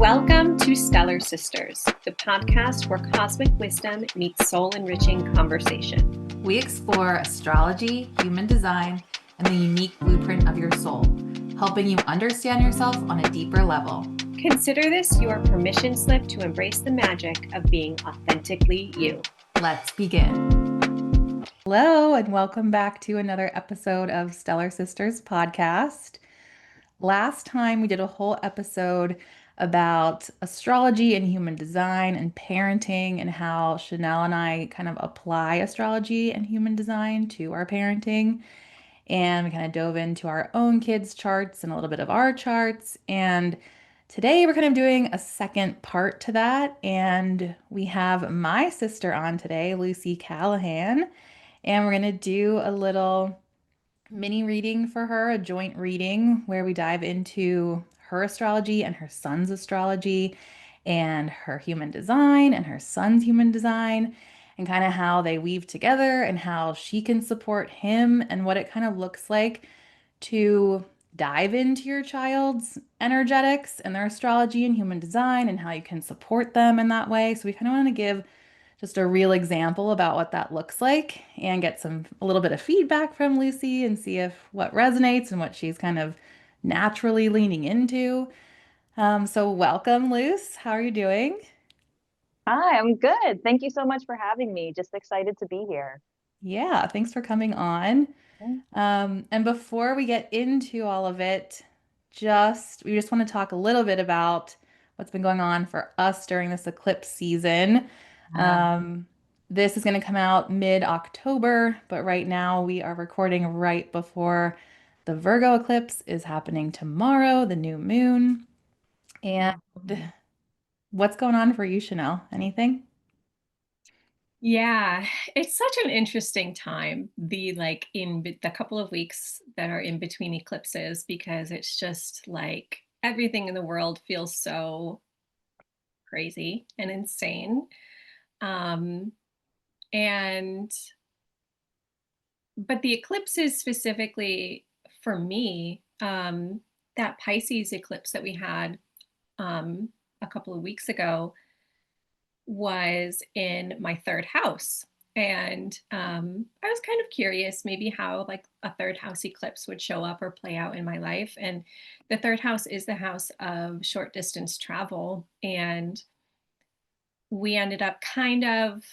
Welcome to Stellar Sisters, the podcast where cosmic wisdom meets soul-enriching conversation. We explore astrology, human design, and the unique blueprint of your soul, helping you understand yourself on a deeper level. Consider this your permission slip to embrace the magic of being authentically you. Let's begin. Hello, and welcome back to another episode of Stellar Sisters podcast. Last time we did a whole episode about astrology and human design and parenting and how Shaniel and I kind of apply astrology and human design to our parenting. And we kind of dove into our own kids' charts and a little bit of our charts. And today we're kind of doing a second part to that. And we have my sister on today, Lucy Callahan. And we're going to do a little mini reading for her, a joint reading where we dive into her astrology and her son's astrology and her human design and her son's human design and kind of how they weave together and how she can support him and what it kind of looks like to dive into your child's energetics and their astrology and human design and how you can support them in that way. So we kind of want to give just a real example about what that looks like and get a little bit of feedback from Lucy and see if what resonates and what she's kind of naturally leaning into. So welcome, Luce. How are you doing? Hi, I'm good. Thank you so much for having me. Just excited to be here. Yeah, thanks for coming on. And before we get into all of it, we just want to talk a little bit about what's been going on for us during this eclipse season. Um, this is going to come out mid-October, but right now we are recording right before the Virgo eclipse is happening tomorrow, the new moon. And what's going on for you, Chanel? Anything? Yeah, it's such an interesting time, the couple of weeks that are in between eclipses, because it's just like everything in the world feels so crazy and insane. Um, and but the eclipses specifically for me, that Pisces eclipse that we had a couple of weeks ago was in my third house. And I was kind of curious maybe how like a third house eclipse would show up or play out in my life. And the third house is the house of short distance travel. And we ended up kind of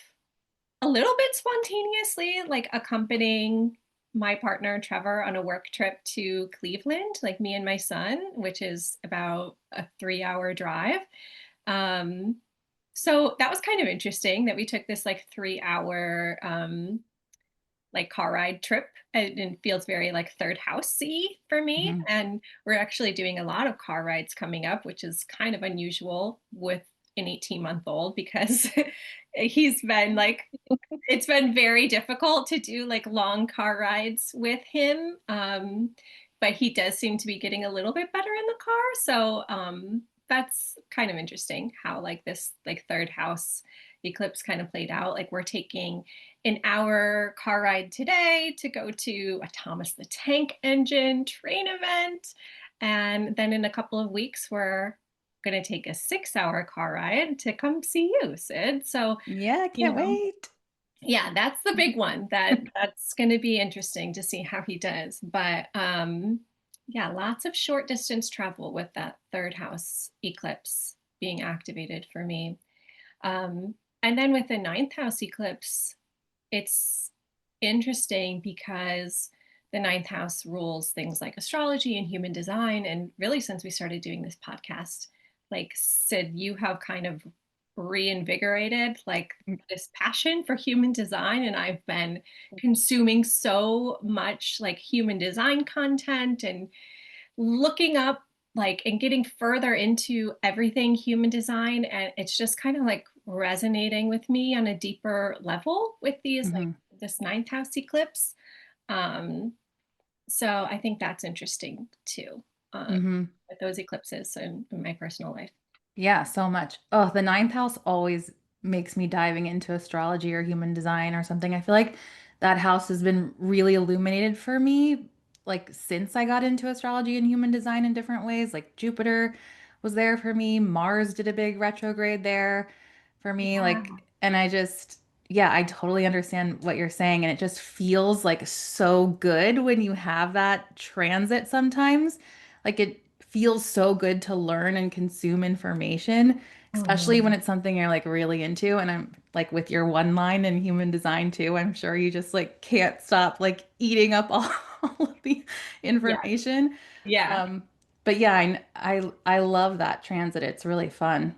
a little bit spontaneously, like accompanying my partner Trevor on a work trip to Cleveland, like me and my son, which is about a 3 hour drive. Um, so that was kind of interesting that we took this like 3 hour like car ride trip, and it feels very like third housey for me. Mhm. And we're actually doing a lot of car rides coming up, which is kind of unusual with an 18-month-old because he's been like it's been very difficult to do like long car rides with him. But he does seem to be getting a little bit better in the car. So that's kind of interesting how like this like third house eclipse kind of played out. Like we're taking an hour car ride today to go to a Thomas the Tank Engine train event. And then in a couple of weeks, we're going to take a 6 hour car ride to come see you, Sid. So, Yeah, I you can't know, wait. yeah, that's the big one that's going to be interesting to see how he does. But yeah, lots of short distance travel with that third house eclipse being activated for me. Um, and then with the ninth house eclipse, it's interesting because the ninth house rules things like astrology and human design. And really, since we started doing this podcast, like Sid, you have kind of reinvigorated like this passion for human design. And I've been consuming so much like human design content and looking up like and getting further into everything human design, and it's just kind of like resonating with me on a deeper level with these like Mhm. this ninth house eclipse. um so I think that's interesting too, Mhm. with those eclipses in my personal life. Yeah, so much. Oh, the ninth house always makes me diving into astrology or human design or something. I feel like that house has been really illuminated for me, like since I got into astrology and human design in different ways, like Jupiter was there for me. Mars did a big retrograde there for me. Yeah. And I just, yeah, I totally understand what you're saying. And it just feels like so good when you have that transit sometimes. Like it feels so good to learn and consume information, especially when Mhm. it's something you're like really into. And I'm like with your one line in human design too, I'm sure you just like can't stop like eating up all, all of the Yeah. information. Yeah. Um, but yeah, I love that transit. It's really fun.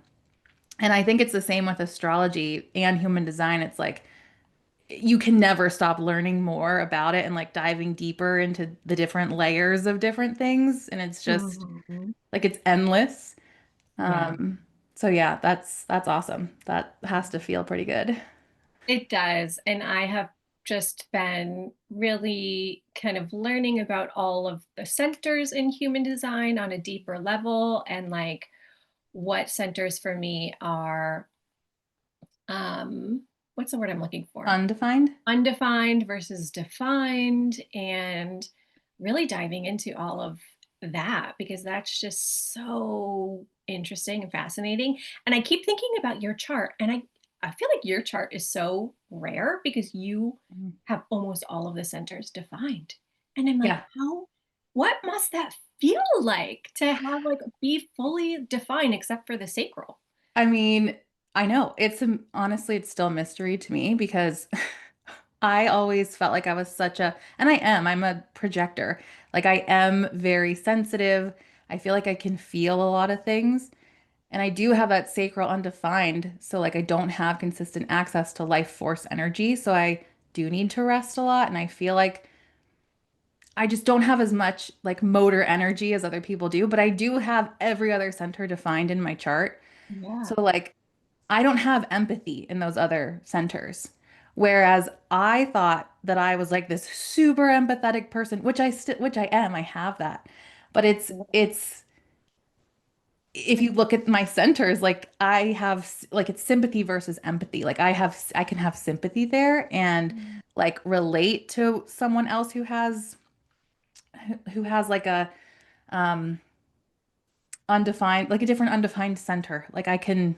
And I think it's the same with astrology and human design. It's like you can never stop learning more about it and like diving deeper into the different layers of different things. And it's just Mhm. like it's endless. Yeah. Um, so yeah, that's awesome. That has to feel pretty good. It does. And I have just been really kind of learning about all of the centers in human design on a deeper level and like what centers for me are what's the word I'm looking for? Undefined? Undefined versus defined, and really diving into all of that because that's just so interesting and fascinating. And I keep thinking about your chart, and I feel like your chart is so rare because you Mhm. have almost all of the centers defined. And I'm like, Yeah. how what must that feel like to have like be fully defined except for the sacral? I mean, I know honestly, it's still a mystery to me because I always felt like I was and I'm a projector. Like I am very sensitive. I feel like I can feel a lot of things. And I do have that sacral undefined. So like I don't have consistent access to life force energy. So I do need to rest a lot. And I feel like I just don't have as much like motor energy as other people do, but I do have every other center defined in my chart. So Yeah. like I don't have empathy in those other centers. Whereas I thought that I was like this super empathetic person, which I am, I have that. But it's if you look at my centers, like I have like it's sympathy versus empathy. Like I can have sympathy there and like relate to someone else who has like a um undefined like a different undefined center. Like I can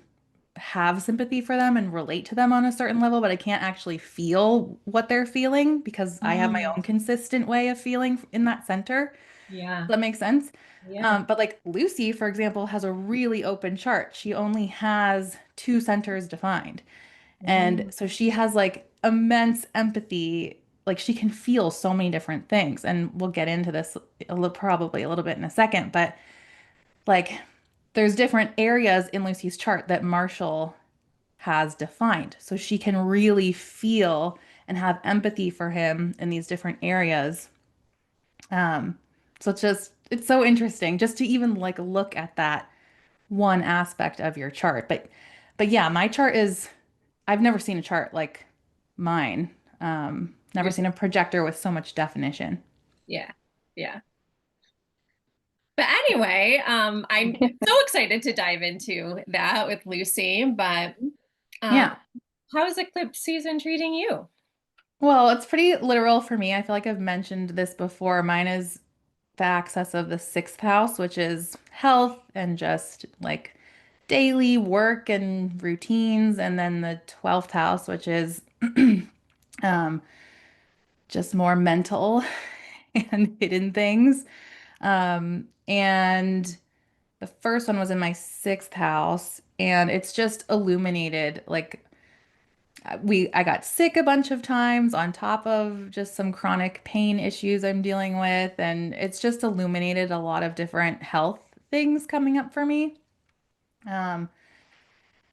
have sympathy for them and relate to them on a certain level, but I can't actually feel what they're feeling because I have my Mm, own consistent way of feeling in that center. yeah. Does that make sense? Yeah. But like Lucy, for example, has a really open chart. She only has two centers defined. And Mm. so she has like immense empathy. Like she can feel so many different things. And we'll get into this probably a little bit in a second, but like there's different areas in Lucy's chart that Marshall has defined. So she can really feel and have empathy for him in these different areas. Um, so it's so interesting just to even like look at that one aspect of your chart. But yeah, my chart is I've never seen a chart like mine. Never Yours. seen a projector with so much definition. Yeah. Yeah. But anyway, I'm so excited to dive into that with Lucy. But um, Yeah. how is eclipse season treating you? Well, it's pretty literal for me. I feel like I've mentioned this before. Mine is the access of the sixth house, which is health and just like daily work and routines. And then the 12th house, which is um, just more mental and hidden things. And the first one was in my sixth house, and it's just illuminated like I got sick a bunch of times on top of just some chronic pain issues I'm dealing with, and it's just illuminated a lot of different health things coming up for me. Um,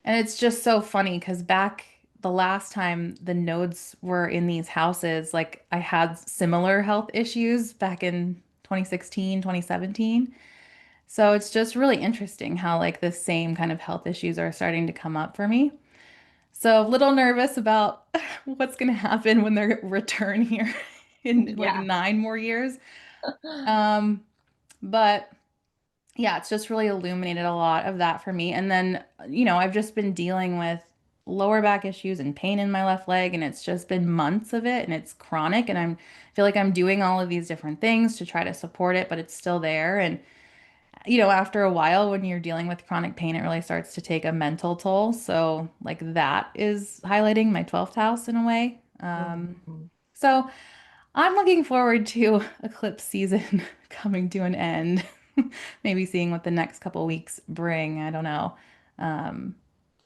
and it's just so funny because back the last time the nodes were in these houses, like I had similar health issues back in 2016, 2017. So it's just really interesting how like the same kind of health issues are starting to come up for me. So a little nervous about what's going to happen when they return here in like Yeah. 9 more years. Um, but yeah, it's just really illuminated a lot of that for me. And then, I've just been dealing with lower back issues and pain in my left leg, and it's just been months of it, and it's chronic. And I feel like I'm doing all of these different things to try to support it, but it's still there. And after a while, when you're dealing with chronic pain, it really starts to take a mental toll. So, like, that is highlighting my 12th house in a way. Mhm. So, I'm looking forward to eclipse season coming to an end. Maybe seeing what the next couple weeks bring. I don't know. Um,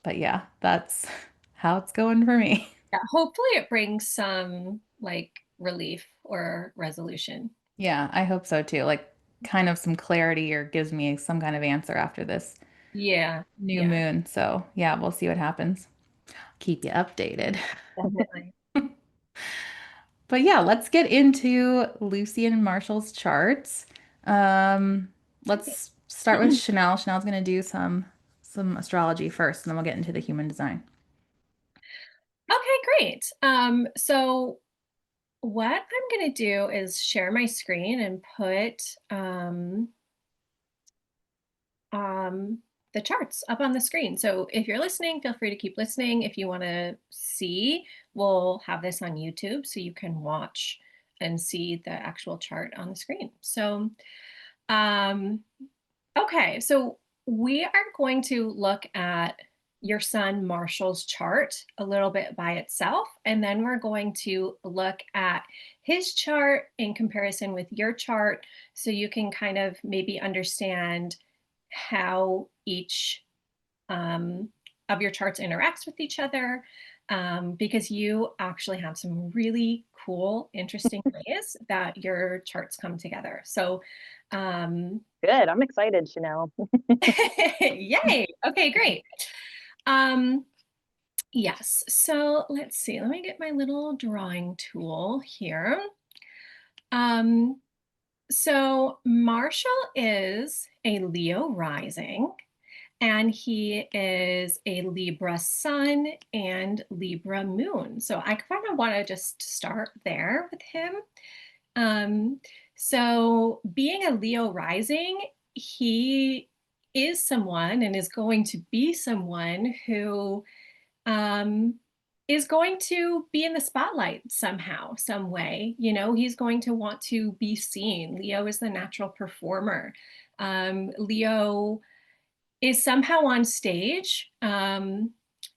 but yeah, that's how it's going for me. Yeah, hopefully it brings some like relief or resolution. Yeah, I hope so too. Like, kind of some clarity or gives me some kind of answer after this Yeah, new yeah, moon. So, yeah, we'll see what happens. Keep you updated. definitely. But yeah, let's get into Lucy and Marshall's charts. Um, Okay. let's start with Chanel. Chanel's gonna do some astrology first, and then we'll get into the human design. Okay, great. So what I'm going to do is share my screen and put um, the charts up on the screen. So if you're listening, feel free to keep listening. If you want to see, we'll have this on YouTube so you can watch and see the actual chart on the screen. So, um, okay, so we are going to look at your son Marshall's chart a little bit by itself, and then we're going to look at his chart in comparison with your chart so you can kind of maybe understand how each um, of your charts interacts with each other, because you actually have some really cool, interesting ways that your charts come together. So, um, Good. I'm excited, Chanel. yay. Okay, great. Um, yes. So let's see. Let me get my little drawing tool here. Um, so Marshall is a Leo rising, and he is a Libra sun and Libra moon. So I kind of want to just start there with him. Um, so being a Leo rising, he is someone and is going to be someone who um, is going to be in the spotlight somehow, some way. You know, he's going to want to be seen. Leo is the natural performer. Leo is somehow on stage.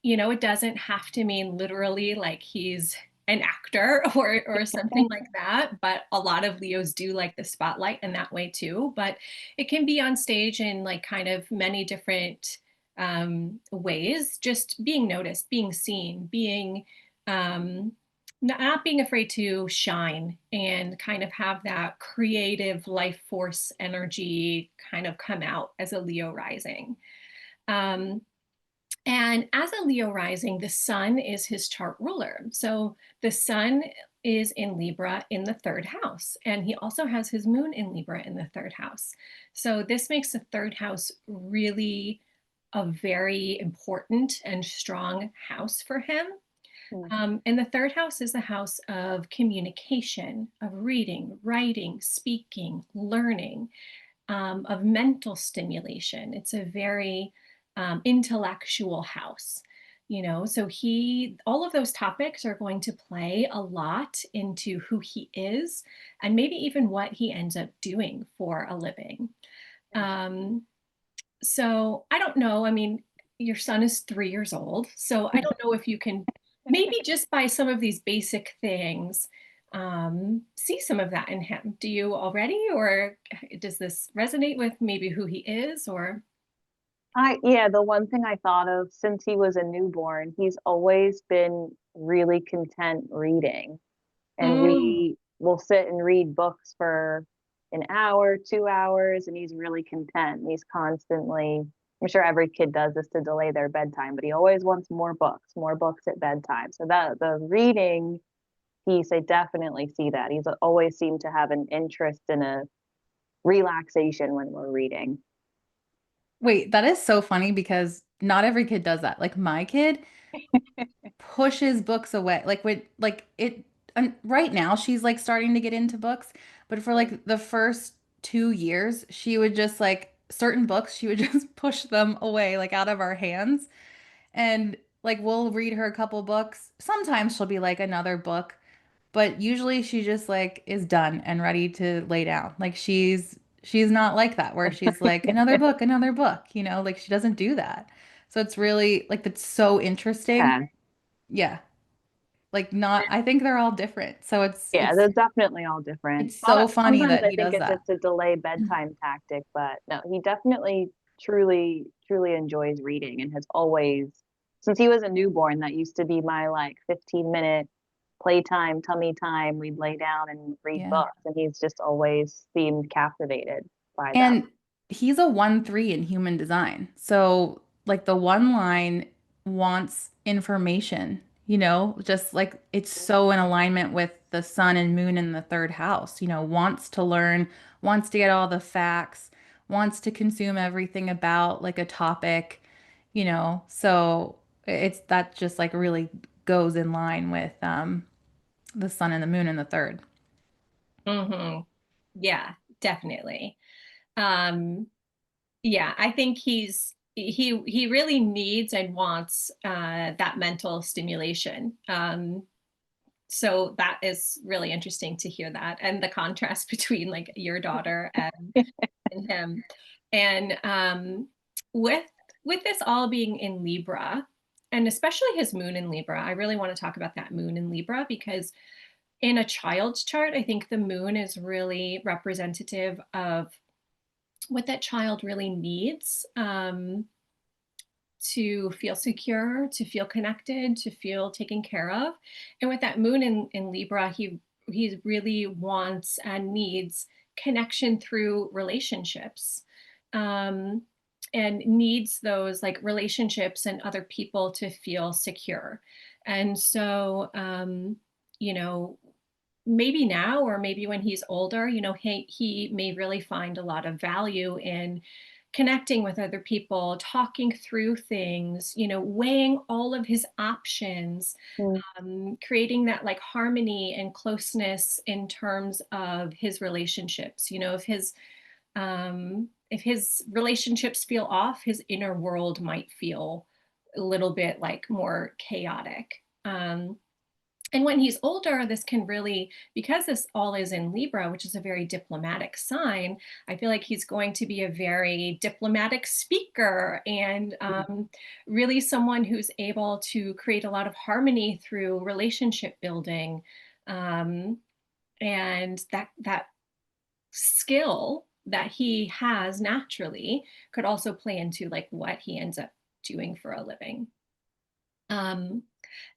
You know, it doesn't have to mean literally like he's an actor or something like that, but a lot of Leos do like the spotlight in that way too. But it can be on stage in like kind of many different ways, just being noticed, being seen, being not being afraid to shine and kind of have that creative life force energy kind of come out as a Leo rising. Um, and as a Leo rising, the sun is his chart ruler. So the sun is in Libra in the third house, and he also has his moon in Libra in the third house. So this makes the third house really a very important and strong house for him. Mhm. And the third house is the house of communication, of reading, writing, speaking, learning, of mental stimulation. It's a very intellectual house, you know. So all of those topics are going to play a lot into who he is and maybe even what he ends up doing for a living. Um, so I don't know. I mean, your son is 3 years old. So I don't know if you can maybe just by some of these basic things see some of that in him. Do you already, or does this resonate with maybe who he is? Or Yeah, the one thing I thought of since he was a newborn, he's always been really content reading. And Mm, we will sit and read books for an hour, 2 hours, and he's really content. He's constantly, I'm sure every kid does this to delay their bedtime, but he always wants more books at bedtime. So that the reading piece, I definitely see that. He's always seemed to have an interest in a relaxation when we're reading. Wait, that is so funny because not every kid does that. Like my kid pushes books away. Like with like it right now she's like starting to get into books, but for like the first 2 years, she would just like certain books, she would just push them away like out of our hands. And like we'll read her a couple books. Sometimes she'll be like another book, but usually she just like is done and ready to lay down. Like she's not like that, where she's like, another book, you know, like she doesn't do that. So it's really like, that's so interesting. Yeah. Yeah. Like not, I think they're all different. So Yeah, they're definitely all different. it's so funny Sometimes that I he think does it's that. just a delay bedtime tactic, but no, he definitely truly enjoys reading and has always, since he was a newborn, that used to be my like 15-minute playtime, tummy time. We'd lay down and read Yeah. books, and he's just always seemed captivated by them. And he's a 1-3 in human design. So, like, the one line wants information, you know, just like it's so in alignment with the sun and moon in the third house, you know, wants to learn, wants to get all the facts, wants to consume everything about like a topic, you know. So, it's that just like really goes in line with the sun and the moon in the third. Hmm. Yeah, definitely. Um, yeah, I think he really needs and wants that mental stimulation. So that is really interesting to hear that, and the contrast between like your daughter and him. And with with this all being in Libra, and especially his moon in Libra, I really want to talk about that moon in Libra because in a child's chart, I think the moon is really representative of what that child really needs to feel secure, to feel connected, to feel taken care of. And with that moon in Libra, he really wants and needs connection through relationships. Um, and needs those like relationships and other people to feel secure. And so, you know, maybe now or maybe when he's older, you know, he may really find a lot of value in connecting with other people, talking through things, you know, weighing all of his options, Mm, creating that like harmony and closeness in terms of his relationships. You know, if his relationships feel off, his inner world might feel a little bit like more chaotic. And when he's older, this can really, because this all is in Libra, which is a very diplomatic sign, I feel like he's going to be a very diplomatic speaker and really someone who's able to create a lot of harmony through relationship building. Um, and that skill that he has naturally could also play into like what he ends up doing for a living. Um,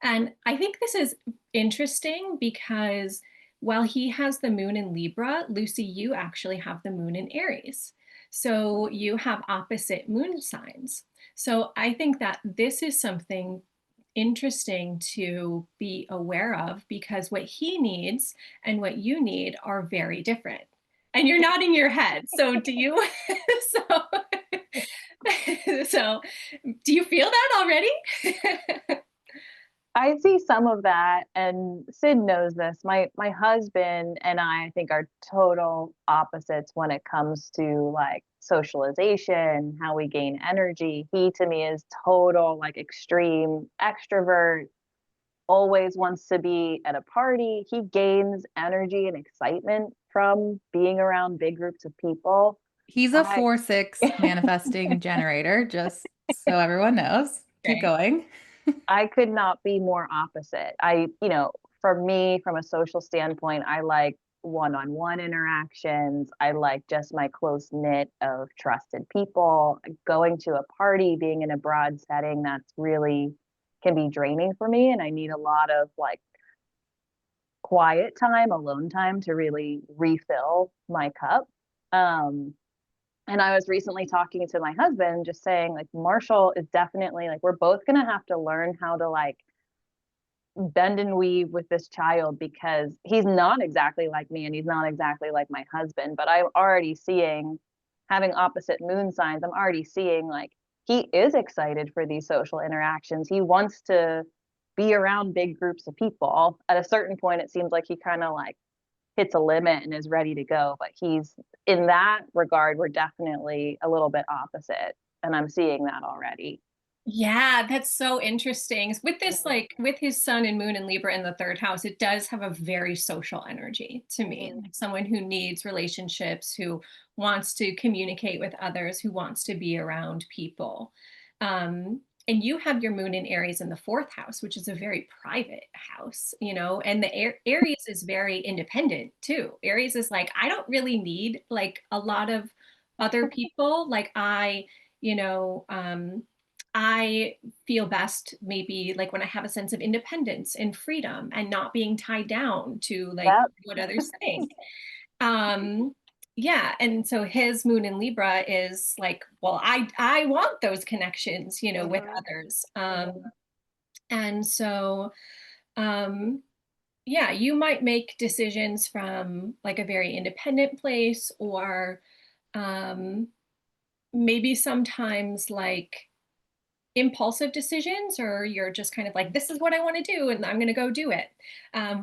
and I think this is interesting because while he has the moon in Libra, Lucy, you actually have the moon in Aries. So you have opposite moon signs. So I think that this is something interesting to be aware of because what he needs and what you need are very different. And you're nodding your head. So do you so so do you feel that already? I see some of that, and Sid knows this. My husband and I think are total opposites when it comes to like socialization, how we gain energy. He to me is total like extreme extrovert, always wants to be at a party. He gains energy and excitement from being around big groups of people. He's a I 4-6 manifesting generator, just so everyone knows. Keep Right. going. I could not be more opposite. For me, from a social standpoint, I like one-on-one interactions. I like just my close knit of trusted people. Going to a party, being in a broad setting, that's really can be draining for me. And I need a lot of like quiet time, alone time to really refill my cup. Um, and I was recently talking to my husband, just saying like Marshall is definitely like we're both gonna have to learn how to like bend and weave with this child because he's not exactly like me and he's not exactly like my husband. But I'm already seeing having opposite moon signs, I'm already seeing like he is excited for these social interactions. He wants to be around big groups of people. At a certain point, it seems like he kind of like hits a limit and is ready to go. But he's in that regard, we're definitely a little bit opposite. And I'm seeing that already. Yeah, that's so interesting. With this, like with his sun and moon and Libra in the third house, it does have a very social energy to me. Mhm. Like someone who needs relationships, who wants to communicate with others, who wants to be around people. Um, and you have your moon in Aries in the fourth house, which is a very private house, you know, and the Aries is very independent too. Aries is like, I don't really need like a lot of other people. Like you know, I feel best maybe like when I have a sense of independence and freedom and not being tied down to like Yep. what others think. Um, yeah, and so his moon in Libra is like, well, I want those connections, you know, with Mhm. others. Mhm. And so yeah, you might make decisions from like a very independent place or um maybe sometimes like impulsive decisions, or you're just kind of like, this is what I want to do and I'm going to go do it.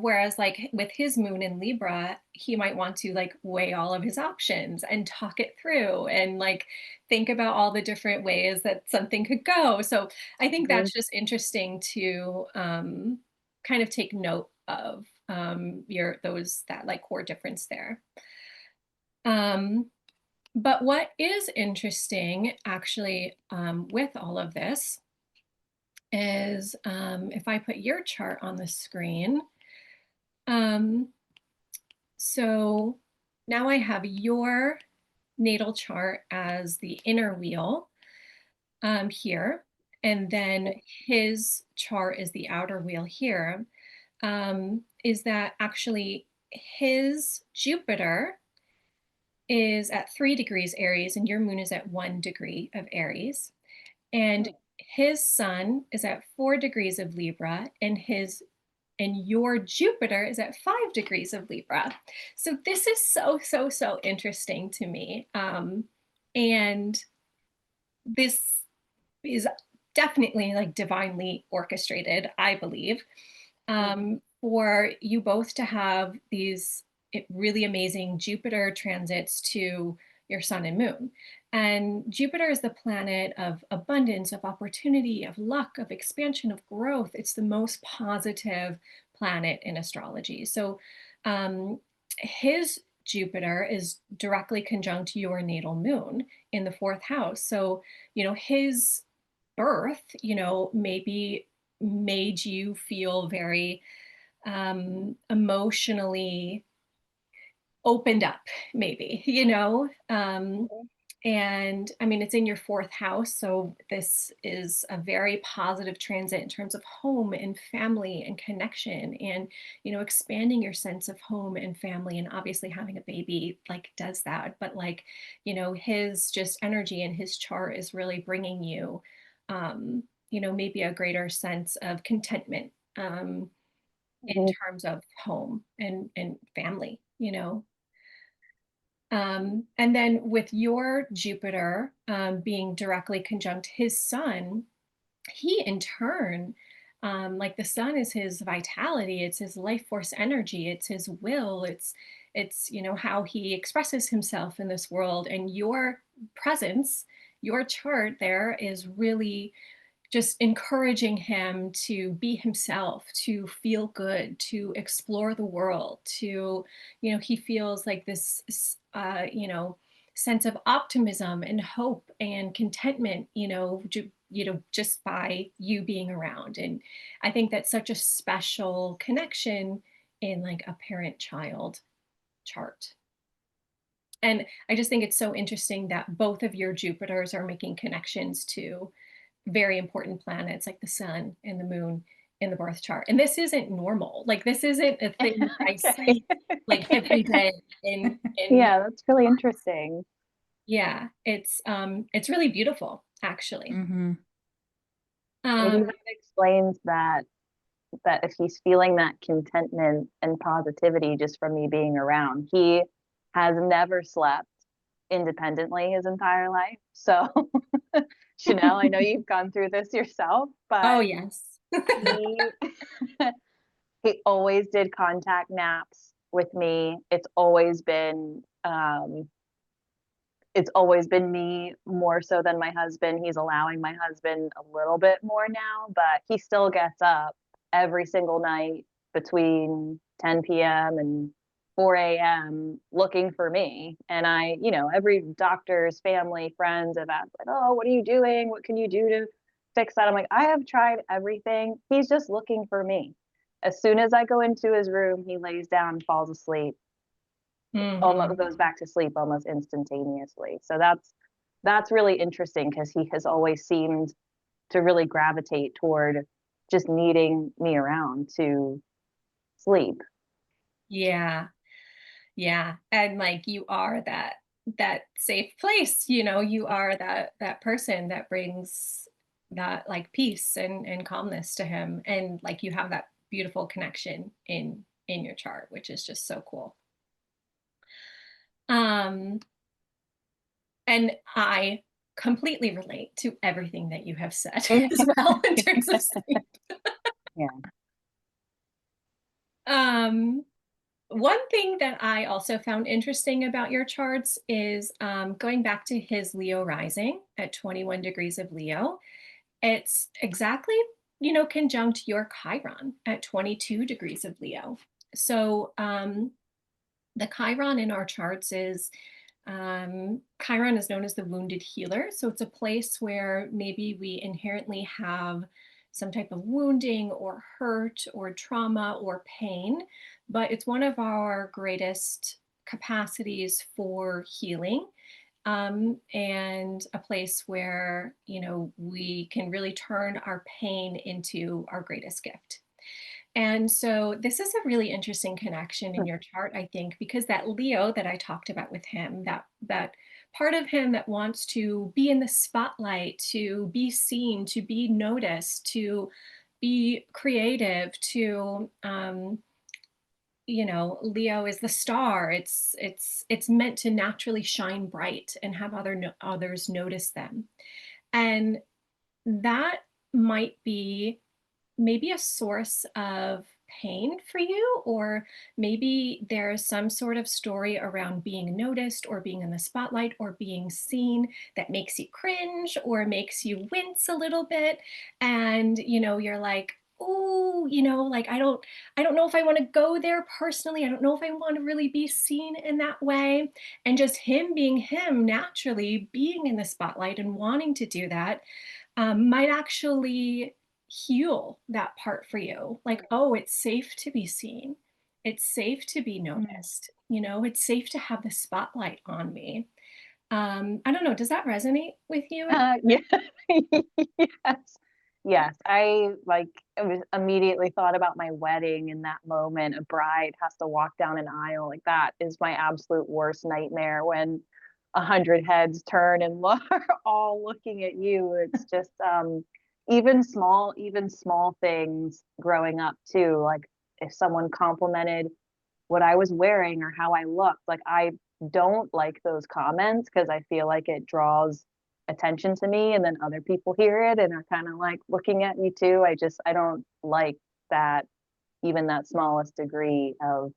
Whereas like with his moon in Libra, he might want to like weigh all of his options and talk it through and like think about all the different ways that something could go. So I think Mhm. that's just interesting to kind of take note of your those that like core difference there. um, but what is interesting actually with all of this is if I put your chart on the screen, um, so now I have your natal chart as the inner wheel here, and then his chart is the outer wheel here. Is that actually his Jupiter is at 3 degrees Aries and your moon is at 1 degree of Aries. And his sun is at 4 degrees of Libra and your Jupiter is at 5 degrees of Libra. So this is so interesting to me. And this is definitely like divinely orchestrated, I believe, for you both to have these really amazing Jupiter transits to your sun and moon. And Jupiter is the planet of abundance, of opportunity, of luck, of expansion, of growth. It's the most positive planet in astrology. So um, his Jupiter is directly conjunct your natal moon in the fourth house. So, you know, his birth, you know, maybe made you feel very emotionally opened up, maybe, you know. And I mean, it's in your fourth house. So this is a very positive transit in terms of home and family and connection and, you know, expanding your sense of home and family. And obviously having a baby like does that. But like, you know, his just energy and his chart is really bringing you, you know, maybe a greater sense of contentment in Mhm. terms of home and family, you know. And then with your Jupiter being directly conjunct his sun, he in turn, like the sun is his vitality, it's his life force energy, it's his will, it's you know how he expresses himself in this world, and your presence, your chart there is really just encouraging him to be himself, to feel good, to explore the world, to, you know, he feels like this, you know, sense of optimism and hope and contentment, you know, you know, just by you being around. And I think that's such a special connection in like a parent-child chart. And I just think it's so interesting that both of your Jupiters are making connections to very important planets like the sun and the moon in the birth chart. And this isn't normal. Like this isn't a thing I Okay. see like every day in Yeah, that's really interesting. yeah, it's really beautiful actually. Mm-hmm. Maybe Um that explains that if he's feeling that contentment and positivity just from me being around, he has never slept independently his entire life. So, Chanel, I know you've gone through this yourself, oh but yes. he he always did contact naps with me. It's always been it's always been me more so than my husband. He's allowing my husband a little bit more now, but he still gets up every single night between 10 p.m. and 4 a.m. looking for me. And every doctor's family, friends have asked, like, oh, what are you doing? What can you do to fix that? I'm like, I have tried everything. He's just looking for me. As soon as I go into his room, he lays down and falls asleep, almost Mhm. goes back to sleep almost instantaneously. So that's really interesting because he has always seemed to really gravitate toward just needing me around to sleep. Yeah. Yeah, and, like, you are that safe place, you are that person that brings that, like, peace and calmness to him, and, like, you have that beautiful connection in your chart, which is just so cool. Um, and I completely relate to everything that you have said as well in terms of sleep. Yeah. Um One thing that I also found interesting about your charts is going back to his Leo rising at 21 degrees of Leo. It's exactly, conjunct your Chiron at 22 degrees of Leo. So the Chiron in our charts is Chiron is known as the wounded healer. So it's a place where maybe we inherently have some type of wounding or hurt or trauma or pain, but it's one of our greatest capacities for healing, and a place where, we can really turn our pain into our greatest gift. And so this is a really interesting connection in your chart, I think, because that Leo that I talked about with him, that part of him that wants to be in the spotlight, to be seen, to be noticed, to be creative, to Leo is the star. It's meant to naturally shine bright and have others notice them. And that might be maybe a source of pain for you, or maybe there's some sort of story around being noticed or being in the spotlight or being seen that makes you cringe or makes you wince a little bit. And you're like, oh, like I don't know if I want to go there personally. I don't know if I want to really be seen in that way. And just him being him, naturally being in the spotlight and wanting to do that, might actually heal that part for you. Like, oh, it's safe to be seen. It's safe to be Mm. noticed. It's safe to have the spotlight on me. I don't know. Does that resonate with you? Yeah. Yes. Yes. Immediately thought about my wedding in that moment. A bride has to walk down an aisle. Like that is my absolute worst nightmare when 100 heads turn and look are all looking at you. It's just even small things growing up too. Like if someone complimented what I was wearing or how I looked. Like I don't like those comments because I feel like it draws attention to me and then other people hear it and are kind of like looking at me too. I don't like that, even that smallest degree of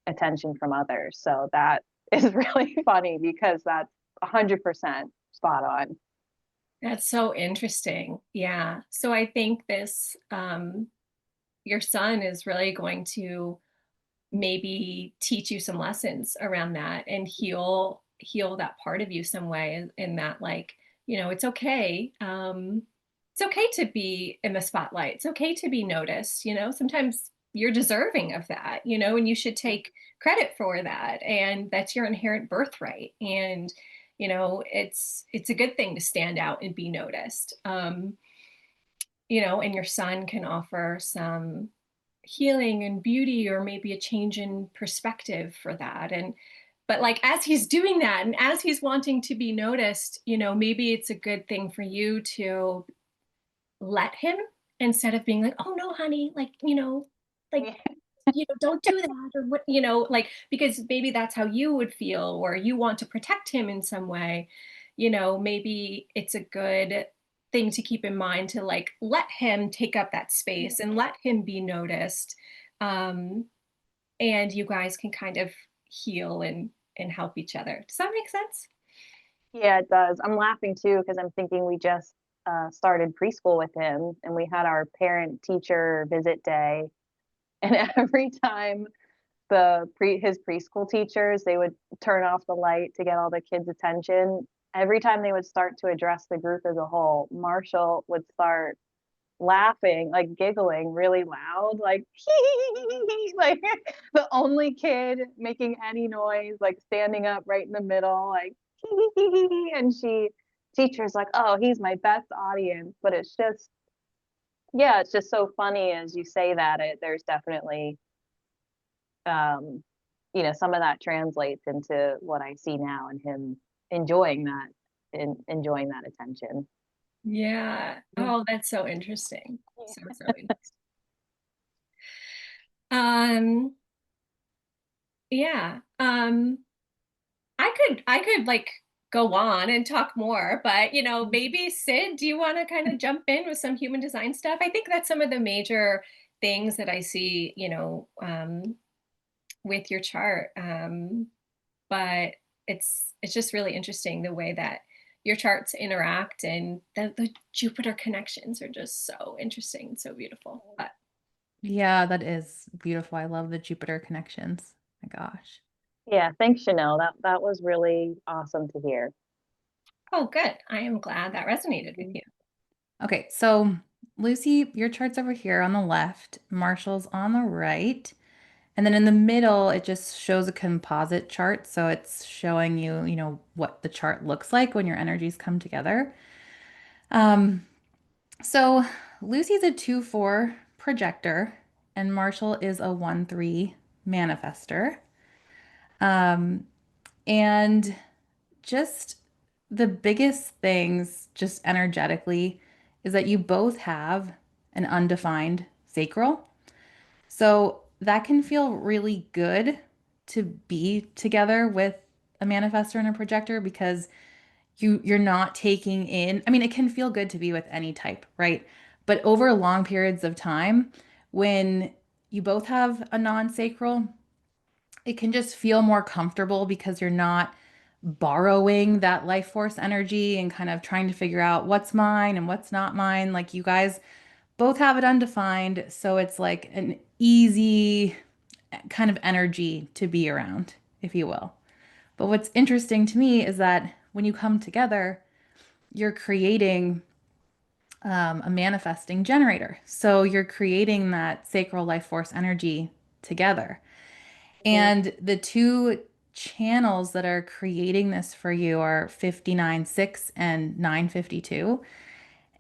attention from others. So that is really funny because that's 100% spot on. That's so interesting. Yeah. So I think your son is really going to maybe teach you some lessons around that and heal that part of you some way, in that, like, it's okay, it's okay to be in the spotlight, it's okay to be noticed, sometimes you're deserving of that, and you should take credit for that, and that's your inherent birthright, and it's a good thing to stand out and be noticed. And your son can offer some healing and beauty, or maybe a change in perspective for that. And but, like, as he's doing that and as he's wanting to be noticed, maybe it's a good thing for you to let him, instead of being like, oh no, honey, like, like, don't do that, or what, like, because maybe that's how you would feel, or you want to protect him in some way. Maybe it's a good thing to keep in mind to, like, let him take up that space and let him be noticed. Um, and you guys can kind of heal and help each other. Does that make sense? Yeah, it does. I'm laughing too because I'm thinking we just started preschool with him, and we had our parent teacher visit day, and every time his preschool teachers, they would turn off the light to get all the kids' attention. Every time they would start to address the group as a whole, Marshall would start laughing, like giggling really loud, like like the only kid making any noise, like standing up right in the middle, like and teacher's like, oh, he's my best audience. But it's just, yeah, it's just so funny as you say that. There's definitely um some of that translates into what I see now and him enjoying that and enjoying that attention. Yeah. Mm. Oh, that's so interesting. So interesting. Um, yeah. I could like go on and talk more, but maybe Sid, do you want to kind of jump in with some human design stuff? I think that's some of the major things that I see, with your chart. But it's just really interesting the way that your charts interact, and the Jupiter connections are just so interesting and so beautiful. But Yeah, that is beautiful. I love the Jupiter connections. My gosh. Yeah, thanks, Chanel. That was really awesome to hear. oh, good. I am glad that resonated with Mhm. you. Okay, so Lucy, your chart's over here on the left, Marshall's on the right. And then in the middle, it just shows a composite chart. So it's showing you, what the chart looks like when your energies come together. Um, so Lucy's a 2-4 projector, and Marshall is a 1-3 manifester. Um, and just the biggest things, just energetically, is that you both have an undefined sacral. So that can feel really good to be together with a manifestor and a projector because you're not taking in, I mean, it can feel good to be with any type, right? But over long periods of time, when you both have a non-sacral, it can just feel more comfortable because you're not borrowing that life force energy and kind of trying to figure out what's mine and what's not mine. Like you guys both have it undefined, so it's like an easy kind of energy to be around, if you will. But what's interesting to me is that when you come together, you're creating a manifesting generator. So you're creating that sacral life force energy together. Mhm. And the two channels that are creating this for you are 59.6 and 952.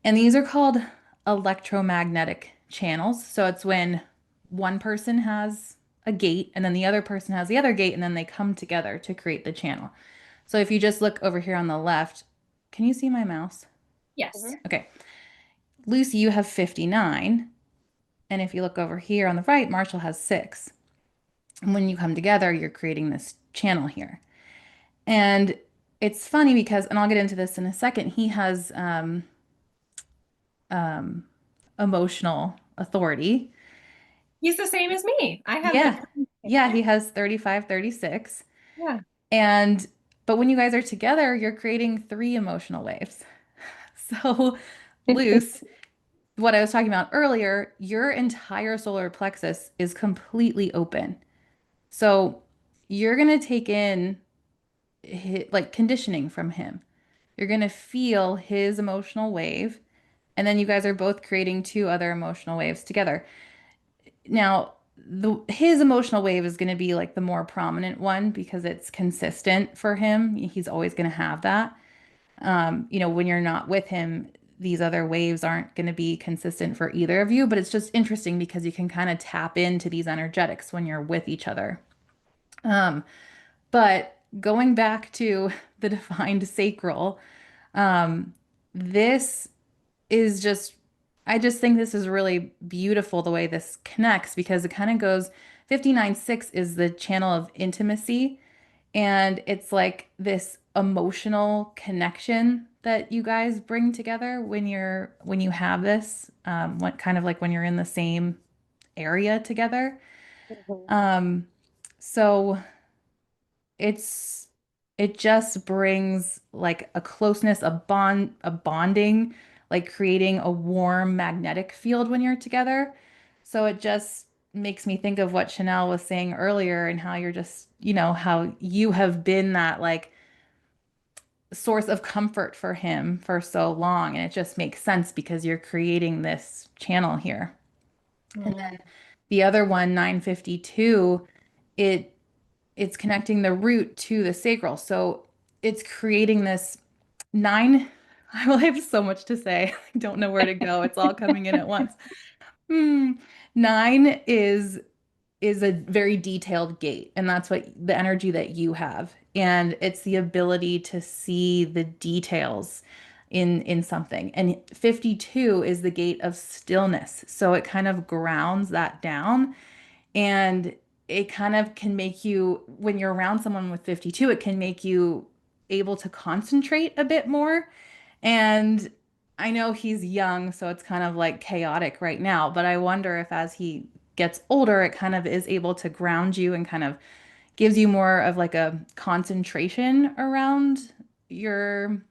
And these are called electromagnetic channels. So it's when one person has a gate and then the other person has the other gate and then they come together to create the channel. So if you just look over here on the left, can you see my mouse? Yes. Mhm. Okay. Lucy, you have 59. And if you look over here on the right, Marshall has 6. And when you come together, you're creating this channel here. And it's funny because, and I'll get into this in a second, he has um, emotional authority. He's the same as me. I have that. Yeah. Yeah, he has 35, 36. Yeah. And, but when you guys are together, you're creating 3 emotional waves. So, loose, what I was talking about earlier, your entire solar plexus is completely open. So, you're going to take in like conditioning from him. You're going to feel his emotional wave, and then you guys are both creating 2 other emotional waves together. Now, his emotional wave is going to be like the more prominent one because it's consistent for him. He's always going to have that. When you're not with him, these other waves aren't going to be consistent for either of you, but it's just interesting because you can kind of tap into these energetics when you're with each other. But going back to the defined sacral, um, this is just, I just think this is really beautiful the way this connects because it kind of goes 59.6 is the channel of intimacy. And it's like this emotional connection that you guys bring together when you have this, what kind of like when you're in the same area together. Mhm. Um, so it's it just brings like a closeness, a bonding, like creating a warm magnetic field when you're together. So it just makes me think of what Chanel was saying earlier and how you're just, how you have been that like source of comfort for him for so long. And it just makes sense because you're creating this channel here. And Mm. then the other one, 952, it it's connecting the root to the sacral. So it's creating this nine. I have so much to say. I don't know where to go. It's all coming in at once. Hmm. Nine is a very detailed gate, and that's what the energy that you have. And it's the ability to see the details in something. And 52 is the gate of stillness. So it kind of grounds that down, and it kind of can make you, when you're around someone with 52, it can make you able to concentrate a bit more. And I know he's young, so it's kind of like chaotic right now, but I wonder if as he gets older, it kind of is able to ground you and kind of gives you more of like a concentration around your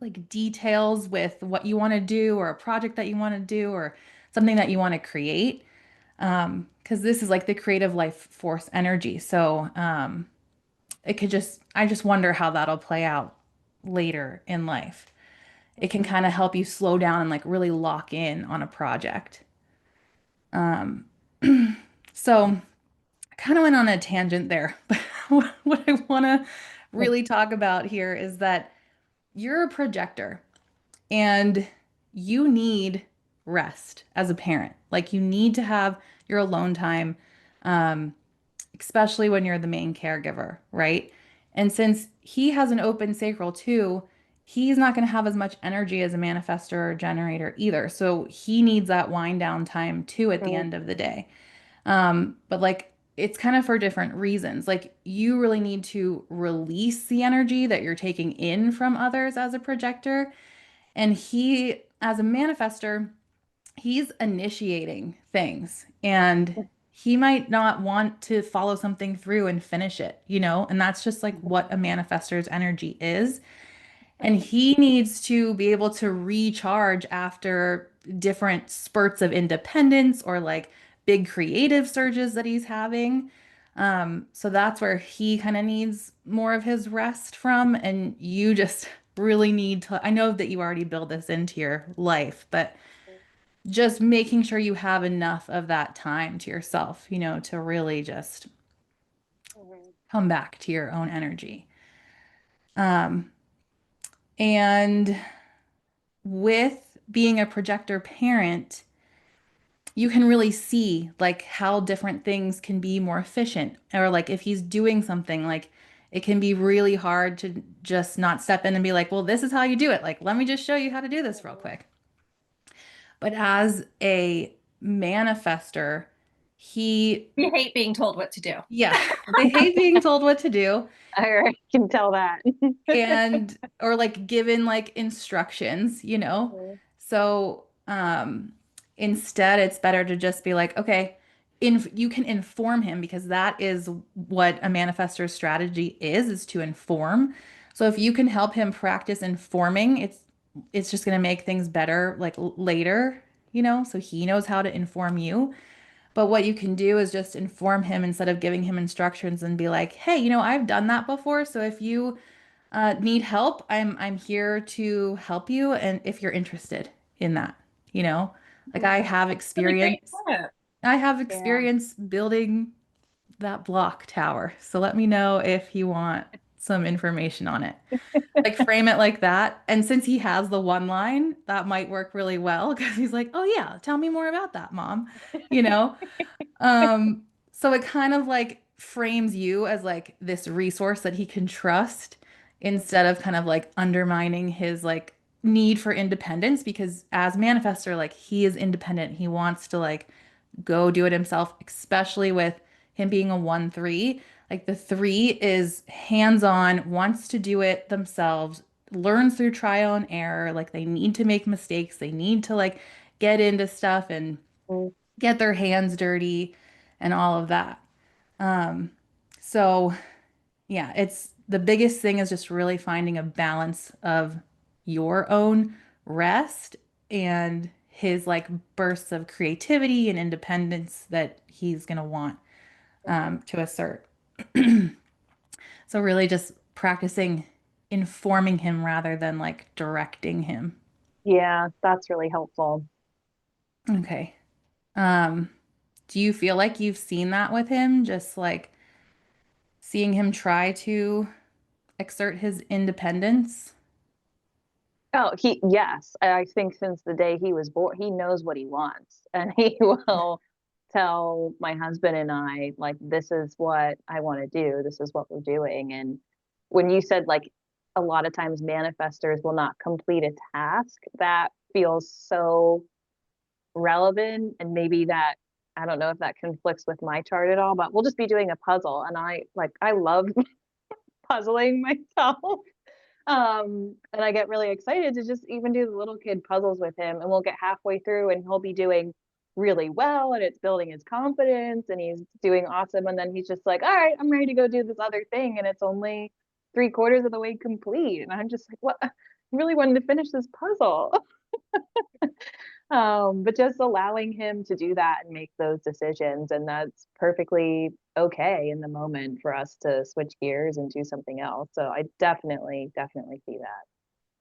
like details with what you want to do or a project that you want to do or something that you want to create. Because this is like the creative life force energy. So it could just, I just wonder how that'll play out later in life. It can kind of help you slow down and like really lock in on a project. Um, so I kind of went on a tangent there, but what I want to really talk about here is that you're a projector and you need rest as a parent. Like you need to have your alone time. Um, especially when you're the main caregiver, right? And since he has an open sacral too, he's not going to have as much energy as a manifestor or generator either. So he needs that wind down time too at the Mm, end of the day. But like it's kind of for different reasons. Like you really need to release the energy that you're taking in from others as a projector. And he, as a manifestor, he's initiating things and he might not want to follow something through and finish it, and that's just like what a manifestor's energy is. And he needs to be able to recharge after different spurts of independence or like big creative surges that he's having. So that's where he kind of needs more of his rest from. And you just really need to, I know that you already build this into your life, but just making sure you have enough of that time to yourself, to really just mhm, come back to your own energy. Um, and with being a projector parent, you can really see like how different things can be more efficient. Or like if he's doing something, like it can be really hard to just not step in and be like, well, this is how you do it. Like, let me just show you how to do this real mhm. quick. But as a manifester, he You hate being told what to do. yeah, they hate being told what to do I can tell that. and or like given like instructions, Mhm, So, instead it's better to just be like, okay, you can inform him because that is what a manifestor's strategy is to inform. So if you can help him practice informing, it's just going to make things better like later, so he knows how to inform you. But what you can do is just inform him instead of giving him instructions and be like, hey, I've done that before. So if you need help, I'm here to help you. And if you're interested in that, you know, like mhm. Really great tip. I have Yeah. experience building that block tower. So let me know if you want some information on it. Like frame it like that. And since he has the one line, that might work really well because he's like, oh yeah, tell me more about that, mom. You know? So it kind of like frames you as like this resource that he can trust instead of kind of like undermining his like need for independence because as manifestor, like he is independent. He wants to like go do it himself, especially with him being a 1-3. Like the 3 is hands-on, wants to do it themselves, learns through trial and error. Like they need to make mistakes. They need to like get into stuff and Mm, get their hands dirty and all of that. Um, so yeah, it's the biggest thing is just really finding a balance of your own rest and his like bursts of creativity and independence that he's going to want Mhm. to assert. So really just practicing informing him rather than like directing him. Yeah, that's really helpful. Okay. Um, do you feel like you've seen that with him? Just like seeing him try to exert his independence? Oh, yes, I think since the day he was born, he knows what he wants, and he will tell my husband and I, like, this is what I want to do, this is what we're doing. And when you said, like, a lot of times manifestors will not complete a task, that feels so relevant. And maybe that, I don't know if that conflicts with my chart at all, but we'll just be doing a puzzle, and I love puzzling myself. And I get really excited to just even do the little kid puzzles with him, and we'll get halfway through and he'll be doing really well and it's building his confidence and he's doing awesome. And then he's just like, all right, I'm ready to go do this other thing. And it's only three-quarters of the way complete. And I'm just like, what? I really wanted to finish this puzzle. But just allowing him to do that and make those decisions. And that's perfectly okay in the moment for us to switch gears and do something else. So I definitely, definitely see that.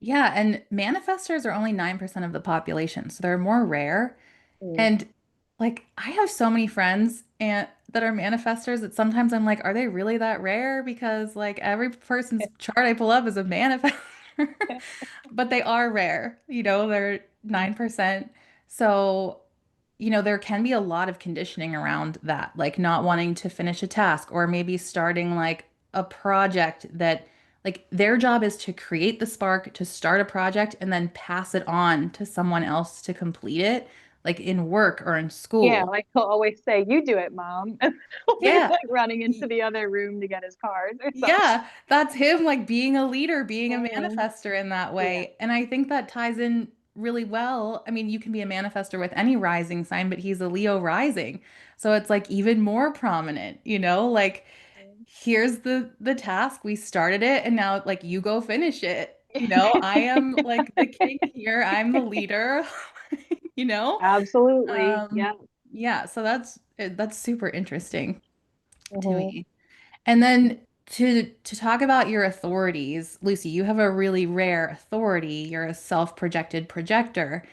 Yeah, and manifestors are only 9% of the population, so they're more rare. Mm. And like I have so many friends and that are manifestors that sometimes I'm like, are they really that rare? Because like every person's chart I pull up is a manifestor. But they are rare, they're 9%. So, there can be a lot of conditioning around that, like not wanting to finish a task or maybe starting like a project that like their job is to create the spark to start a project and then pass it on to someone else to complete it, like in work or in Yeah, school. like he'll always say, "You do it, mom." And he'll be Yeah. like running into the other room to get his cards or something. Yeah, that's him like being a leader, being a Mhm. manifestor in that Yeah. way. And I think that ties in really well. I mean, you can be a manifestor with any rising sign, but he's a Leo rising. So it's like even more prominent, like Mhm. here's the task, we started it and now like you go finish it. I am like the king here. I'm the leader, you know? Absolutely. Um Yeah. yeah, so that's super interesting to Hmm. me. And then to talk about your authorities, Lucy, you have a really rare authority. You're a self-projected projector.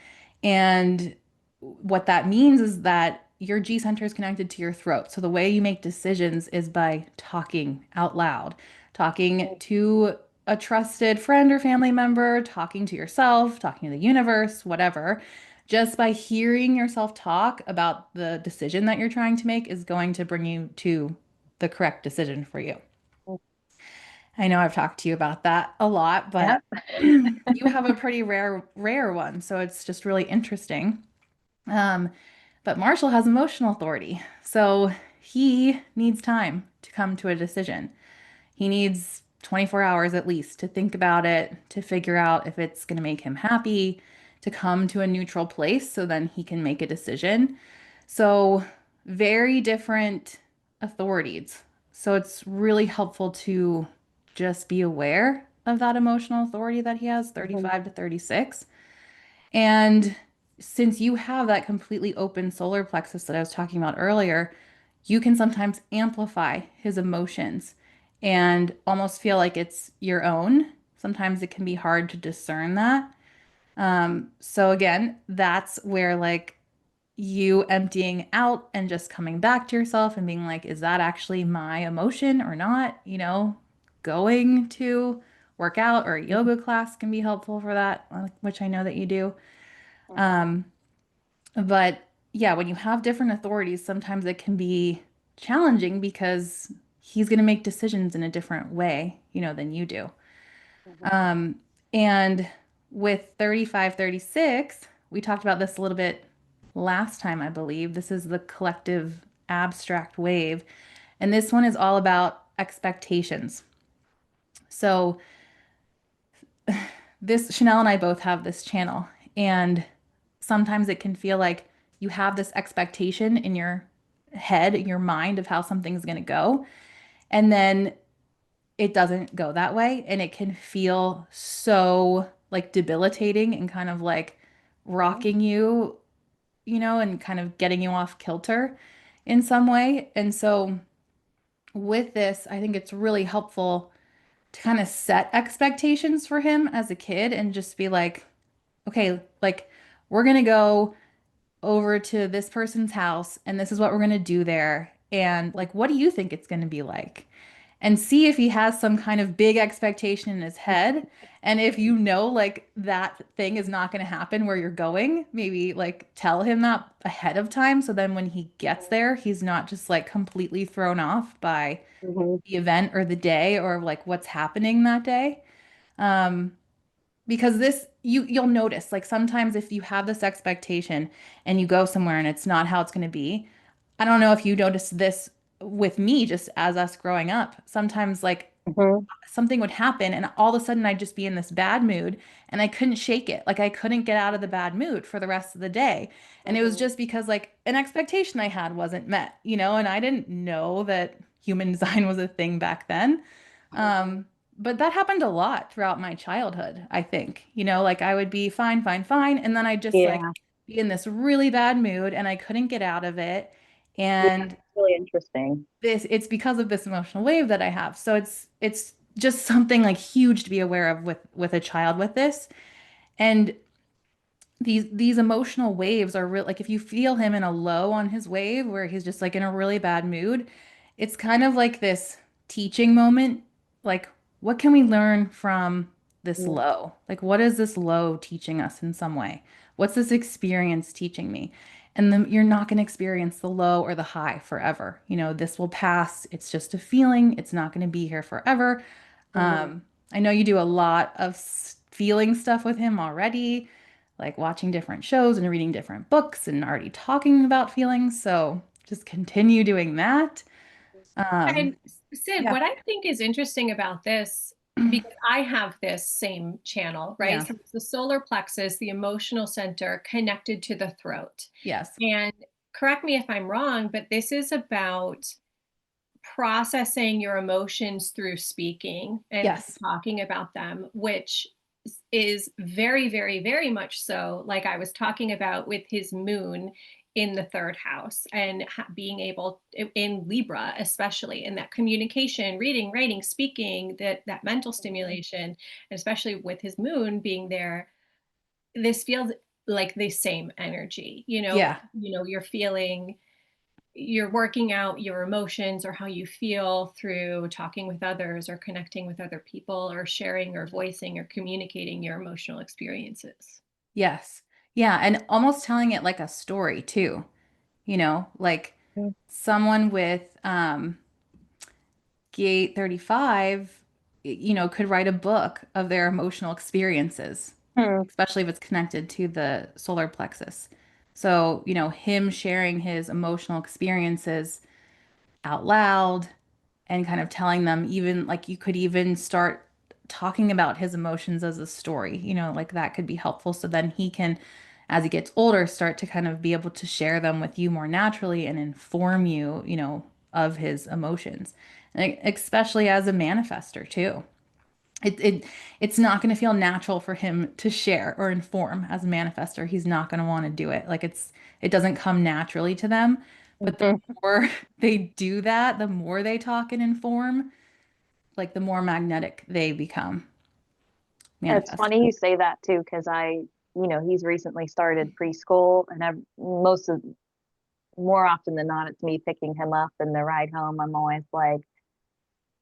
And what that means is that your G center is connected to your throat. So the way you make decisions is by talking out loud, talking to a trusted friend or family member, talking to yourself, talking to the universe, whatever. Just by hearing yourself talk about the decision that you're trying to make is going to bring you to the correct decision for you. I know I've talked to you about that a lot, but Yeah. you have a pretty rare one, so it's just really interesting. Um, but Marshall has emotional authority, so he needs time to come to a decision. He needs 24 hours at least to think about it, to figure out if it's going to make him happy, to come to a neutral place so then he can make a decision. So, very different authorities. So, it's really helpful to just be aware of that emotional authority that he has, Mhm. 35 to 36. And since you have that completely open solar plexus that I was talking about earlier, you can sometimes amplify his emotions and almost feel like it's your own. Sometimes it can be hard to discern that. So again, that's where like you emptying out and just coming back to yourself and being like, is that actually my emotion or not? Going to work out or a yoga class can be helpful for that, which I know that you do. Mhm. Um, but yeah, when you have different authorities, sometimes it can be challenging because he's going to make decisions in a different way, than you do. Mhm. Um, and with 35, 36, we talked about this a little bit last time, I believe. This is the collective abstract wave. And this one is all about expectations. So this Chanel and I both have this channel, and sometimes it can feel like you have this expectation in your head, in your mind of how something's going to go. And then it doesn't go that way, and it can feel so like debilitating and kind of like Mhm. rocking you, and kind of getting you off kilter in some way. And so with this, I think it's really helpful to kind of set expectations for him as a kid and just be like, okay, like we're gonna go over to this person's house and this is what we're gonna do there. And like, what do you think it's gonna be like? And see if he has some kind of big expectation in his head. And if you know, like that thing is not going to happen where you're going, maybe like tell him that ahead of time. So then when he gets there, he's not just like completely thrown off by Mhm. the event or the day or like what's happening that day. Um, because this you'll notice like sometimes if you have this expectation and you go somewhere and it's not how it's going to be. I don't know if you noticed this with me just as us growing up. Sometimes like Mhm. something would happen and all of a sudden I'd just be in this bad mood and I couldn't shake it. Like I couldn't get out of the bad mood for the rest of the day. And it was Mhm. just because like an expectation I had wasn't met, and I didn't know that human design was a thing back then. Um, but that happened a lot throughout my childhood, I think. Like I would be fine, fine, fine, and then I'd just like Yeah. be in this really bad mood and I couldn't get out of it. Yeah. And It's really interesting. it's because of this emotional wave that I have. So it's just something like huge to be aware of with a child with this. And these emotional waves are real. Like if you feel him in a low on his wave where he's just like in a really bad mood, it's kind of like this teaching moment. Like what can we learn from this Mm. low? Like what is this low teaching us in some way? What's this experience teaching me? And then you're not going to experience the low or the high forever. This will pass. It's just a feeling. It's not going to be here forever. Mhm. I know you do a lot of feeling stuff with him already, like watching different shows and reading different books and already talking about feelings. So just continue doing that. Um, And Sid, yeah, what I think is interesting about this, because I have this same channel, right? yeah, So it's the solar plexus, the emotional center connected to the throat. yes, And correct me if I'm wrong, but this is about processing your emotions through speaking and yes, talking about them, which is very, very, very much so, like I was talking about with his moon in the third house and being able in Libra, especially in that communication, reading, writing, speaking, that mental Mhm. stimulation, and especially with his moon being there, this feels like the same energy. yeah, You're feeling, you're working out your emotions or how you feel through talking with others or connecting with other people or sharing or voicing or communicating your emotional experiences. yes, yeah. And almost telling it like a story too, like someone with gate 35, could write a book of their emotional experiences, Mhm. especially if it's connected to the solar plexus. So, him sharing his emotional experiences out loud and kind of telling them, even like you could even start talking about his emotions as a story, like that could be helpful. So then he can, as he gets older, start to kind of be able to share them with you more naturally and inform you, of his emotions. And especially as a manifester too. It's not going to feel natural for him to share or inform as a manifester. He's not going to want to do it. Like it doesn't come naturally to them. But the Mhm. more they do that, the more they talk and inform, like the more magnetic they become It's manifestors. funny you say that too, because he's recently started preschool, and more often than not, it's me picking him up and the ride home. I'm always like,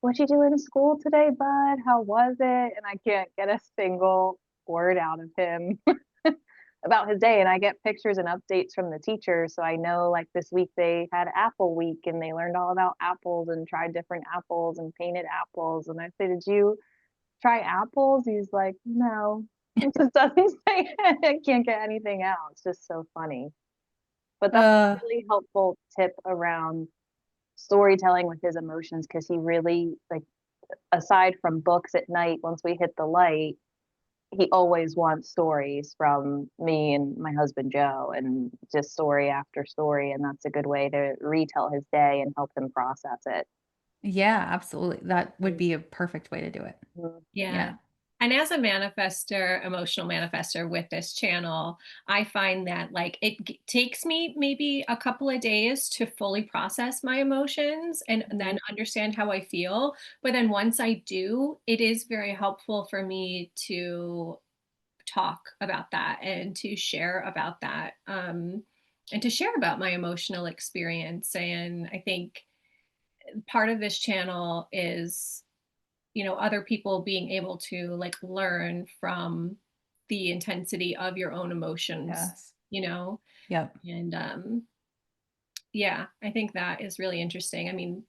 "What you do in school today, bud? How was it?" And I can't get a single word out of him about his day. And I get pictures and updates from the teachers, so I know like this week they had Apple Week and they learned all about apples and tried different apples and painted apples. And I say, "Did you try apples?" He's like, "No." It just doesn't say it. I can't get anything out. It's just so funny. But that's Uh, a really helpful tip around storytelling with his emotions, because he really, like, aside from books at night, once we hit the light, he always wants stories from me and my husband Joe, and just story after story. And that's a good way to retell his day and help him process it. Yeah, absolutely. That would be a perfect way to do it. Mhm. Yeah. Yeah. And as a manifester, emotional manifester with this channel, I find that like takes me maybe a couple of days to fully process my emotions and then Mhm. understand how I feel. But then once I do, it is very helpful for me to talk about that and to share about that, and to share about my emotional experience. And I think part of this channel is, other people being able to like learn from the intensity of your own emotions, Yes. you know? Yep. And yeah, I think that is really interesting. I mean,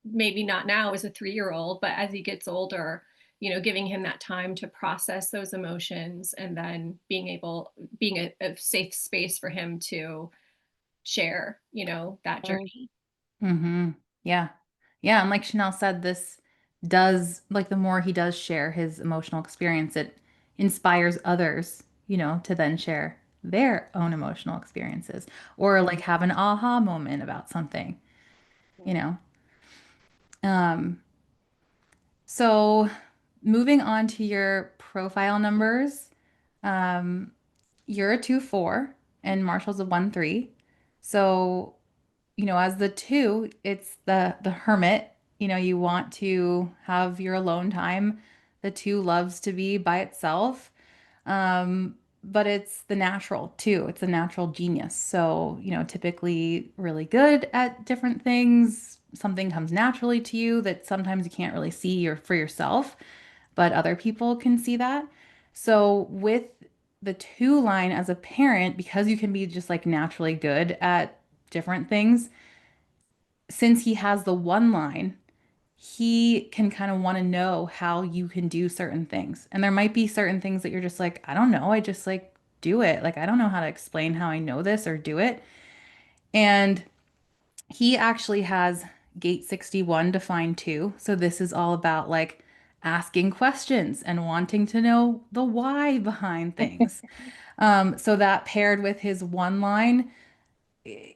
maybe not now as a 3-year-old, but as he gets older, giving him that time to process those emotions and then being a safe space for him to share, that Mhm. journey. Mm-hmm. Yeah. Yeah. And like Chanel said, this does, like, the more he does share his emotional experience, it inspires others, to then share their own emotional experiences or like have an aha moment about something, you Mhm. know. Um, so moving on to your profile numbers, um, you're a 2-4 and Marshall's a 1-3. So as the two, it's the hermit. You want to have your alone time. The two loves to be by itself. But it's the natural too. It's a natural genius. So, typically really good at different things. Something comes naturally to you that sometimes you can't really see or for yourself, but other people can see that. So, with the 2 line as a parent, because you can be just like naturally good at different things, since he has the 1 line, he can kind of want to know how you can do certain things. And there might be certain things that you're just like, I don't know. I just like do it. Like, I don't know how to explain how I know this or do it. And he actually has gate 61 defined too. So this is all about like asking questions and wanting to know the why behind things. So that paired with his 1 line,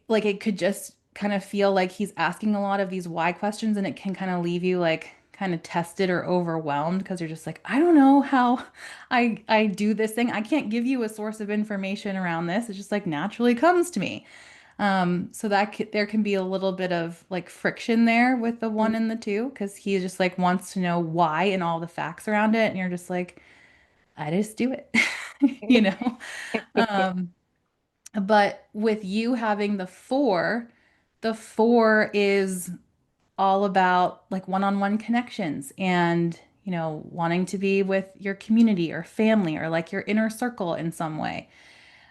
like it could just kind of feel like he's asking a lot of these why questions, and it can kind of leave you like kind of tested or overwhelmed because you're just like, I don't know how I do this thing. I can't give you a source of information around this. It just like naturally comes to me. So that there can be a little bit of like friction there with the 1 and the 2 because he just like wants to know why and all the facts around it, and you're just like, I just do it, you know. Um, but with you having the four is all about like one-on-one connections and, wanting to be with your community or family or like your inner circle in some way.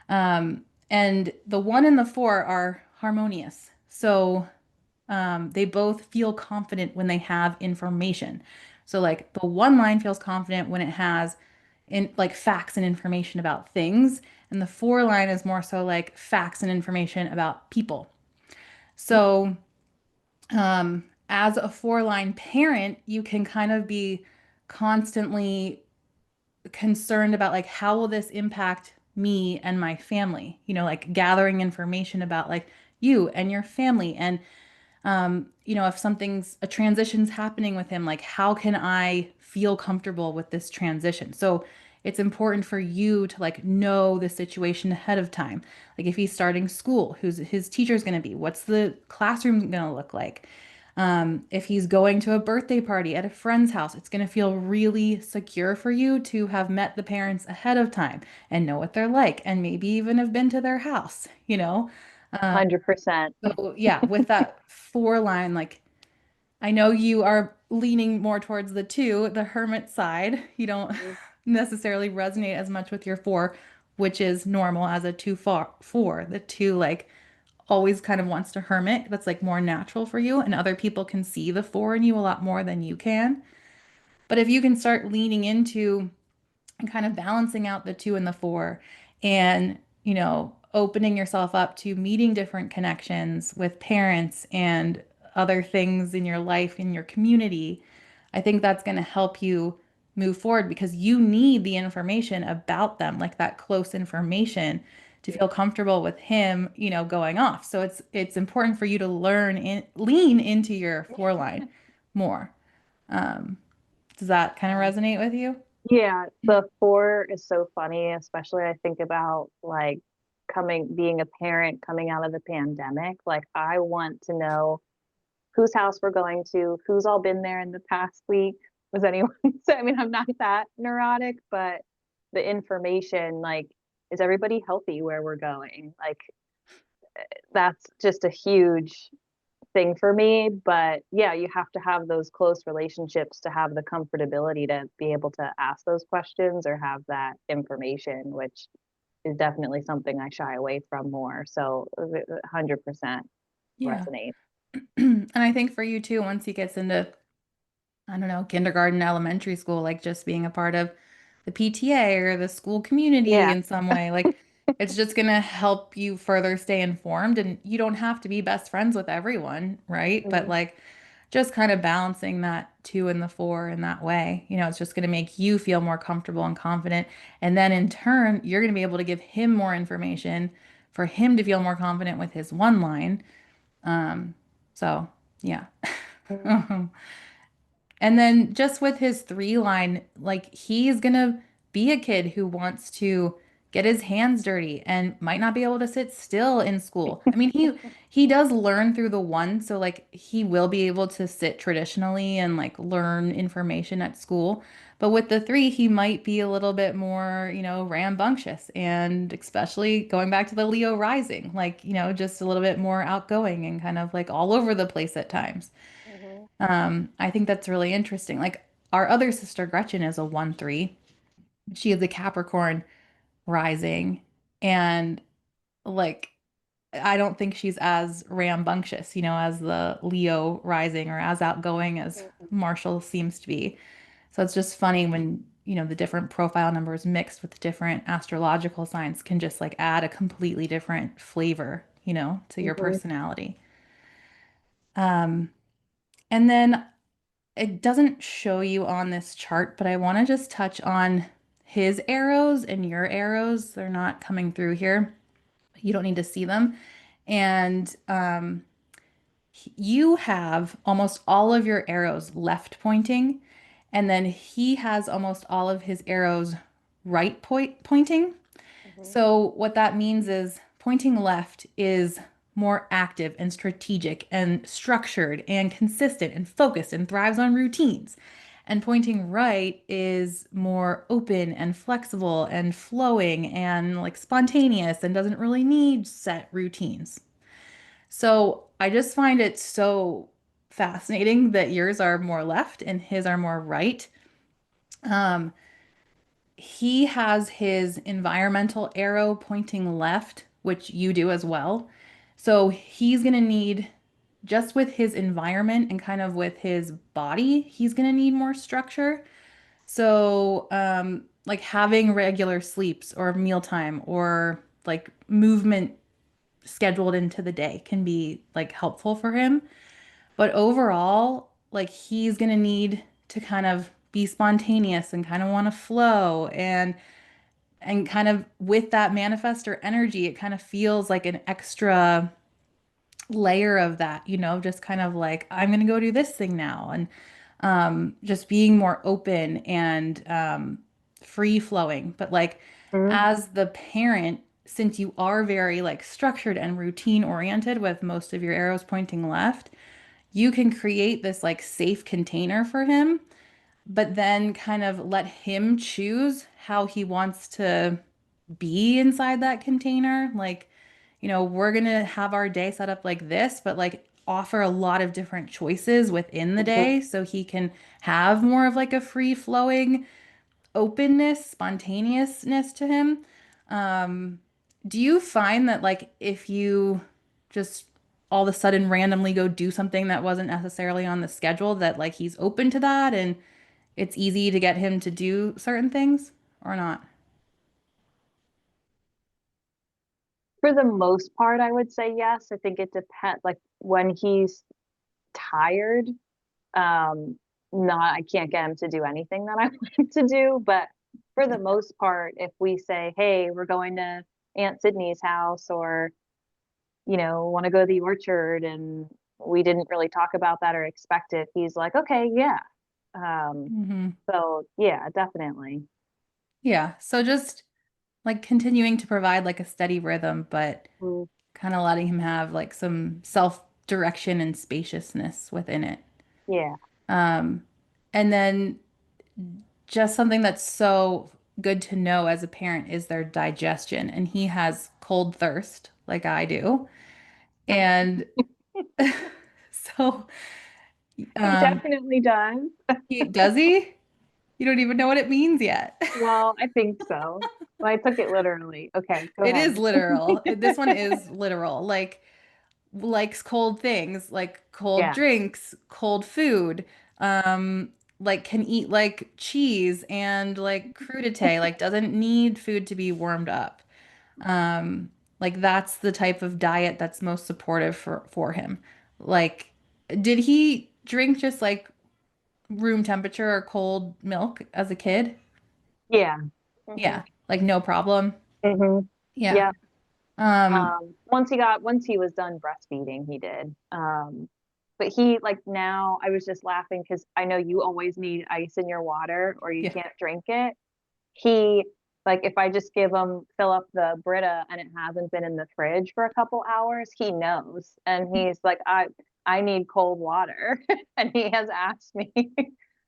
And the 1 and the 4 are harmonious. So they both feel confident when they have information. So like the 1 line feels confident when it has in like facts and information about things, and the 4 line is more so like facts and information about people. So as a 4 line parent, you can kind of be constantly concerned about like how will this impact me and my family, like gathering information about like you and your family and if something's a transition's happening with him, like how can I feel comfortable with this transition? So it's important for you to like know the situation ahead of time. Like if he's starting school, who's his teacher's going to be? What's the classroom going to look like? If he's going to a birthday party at a friend's house, it's going to feel really secure for you to have met the parents ahead of time and know what they're like, and maybe even have been to their house. 100%. So yeah, with that 4 line, like I know you are leaning more towards the 2, the hermit side. You don't necessarily resonate as much with your 4, which is normal as a 2-4. The 2 like always kind of wants to hermit. That's like more natural for you, and other people can see the 4 in you a lot more than you can. But if you can start leaning into and kind of balancing out the 2 and the 4 and, opening yourself up to meeting different connections with parents and other things in your life, in your community, I think that's going to help you move forward because you need the information about them, like that close information, to feel comfortable with him, going off. So it's important for you to lean into your four line more. Um, does that kind of resonate with you? Yeah, the four is so funny, especially I think about like being a parent coming out of the pandemic. Like, I want to know whose house we're going to, who's all been there in the past week. Was anyone? So, I mean, I'm not that neurotic, but the information, like, is everybody healthy where we're going? Like, that's just a huge thing for me. But yeah, you have to have those close relationships to have the comfortability to be able to ask those questions or have that information, which is definitely something I shy away from more. So 100% Yeah. resonate. And I think for you too, once he gets into, I don't know, kindergarten, elementary school, like just being a part of the PTA or the school community Yeah. in some way, like it's just going to help you further stay informed. And you don't have to be best friends with everyone, right? But Mhm. like just kind of balancing that two and the four in that way, it's just going to make you feel more comfortable and confident. And then in turn, you're going to be able to give him more information for him to feel more confident with his one line. Um, so yeah. Mhm. And then just with his three line, like he's gonna be a kid who wants to get his hands dirty and might not be able to sit still in school. I mean, he does learn through the one, so like he will be able to sit traditionally and like learn information at school. But with the three, he might be a little bit more, rambunctious and especially going back to the Leo rising, like, just a little bit more outgoing and kind of like all over the place at times. Mhm. I think that's really interesting. Like our other sister Gretchen is a 1-3. She is a Capricorn rising, and like I don't think she's as rambunctious, as the Leo rising or as outgoing as Mhm. Marshall seems to be. So it's just funny when, the different profile numbers mixed with different astrological signs can just like add a completely different flavor, to your Mhm. personality. Um, and then it doesn't show you on this chart, but I want to just touch on his arrows and your arrows. They're not coming through here. You don't need to see them. And you have almost all of your arrows left pointing, and then he has almost all of his arrows right pointing. Mhm. So, what that means is pointing left is more active and strategic and structured and consistent and focused and thrives on routines. And pointing right is more open and flexible and flowing and like spontaneous and doesn't really need set routines. So, I just find it so fascinating that yours are more left and his are more right. Um, he has his environmental arrow pointing left, which you do as well. So he's going to need, just with his environment and kind of with his body, he's going to need more structure. So, like having regular sleeps or mealtime or like movement scheduled into the day can be like helpful for him. But overall, like he's going to need to kind of be spontaneous and kind of want to flow and kind of with that manifestor energy, it kind of feels like an extra layer of that, just kind of like, I'm going to go do this thing now. And just being more open and free flowing. But like, Mhm. as the parent, since you are very like structured and routine oriented with most of your arrows pointing left, you can create this like safe container for him, but then kind of let him choose how he wants to be inside that container. Like, we're going to have our day set up like this, but like offer a lot of different choices within the Mhm. day so he can have more of like a free flowing openness, spontaneousness to him. Um, do you find that like if you just all of a sudden randomly go do something that wasn't necessarily on the schedule that like he's open to that and it's easy to get him to do certain things or not? For the most part, I would say yes. I think it depends. Like, when he's tired, um, not I can't get him to do anything that I want him to do. But for the most part, if we say, "Hey, we're going to Aunt Sydney's house or, want to go to the orchard and we didn't really talk about that or expect it, he's like, okay, yeah. Um, Hmm. so yeah, definitely. Yeah. So just like continuing to provide like a steady rhythm, but Mm, kind of letting him have like some self-direction and spaciousness within it. yeah. Um, and then just something that's so good to know as a parent is their digestion. And he has cold thirst, like I do. And so, He um, definitely does. does he? You don't even know what it means yet. Well, I think so. Well, I took it literally. Okay, go It is ahead. literal. This one is literal. Like likes cold things, like cold Yeah. drinks, cold food, um, like can eat like cheese and like crudité, like doesn't need food to be warmed up. Um, like that's the type of diet that's most supportive for him. Like, did he drink just like room temperature or cold milk as a kid? Yeah. Hmm. Yeah, like no problem. Hmm. Yeah. Yeah. Um, Once he was done breastfeeding, he did. But he like now I was just laughing because I know you always need ice in your water or you yeah. can't drink it. He like if I just fill up the Brita and it hasn't been in the fridge for a couple hours, he knows. And he's like, I need cold water. And he has asked me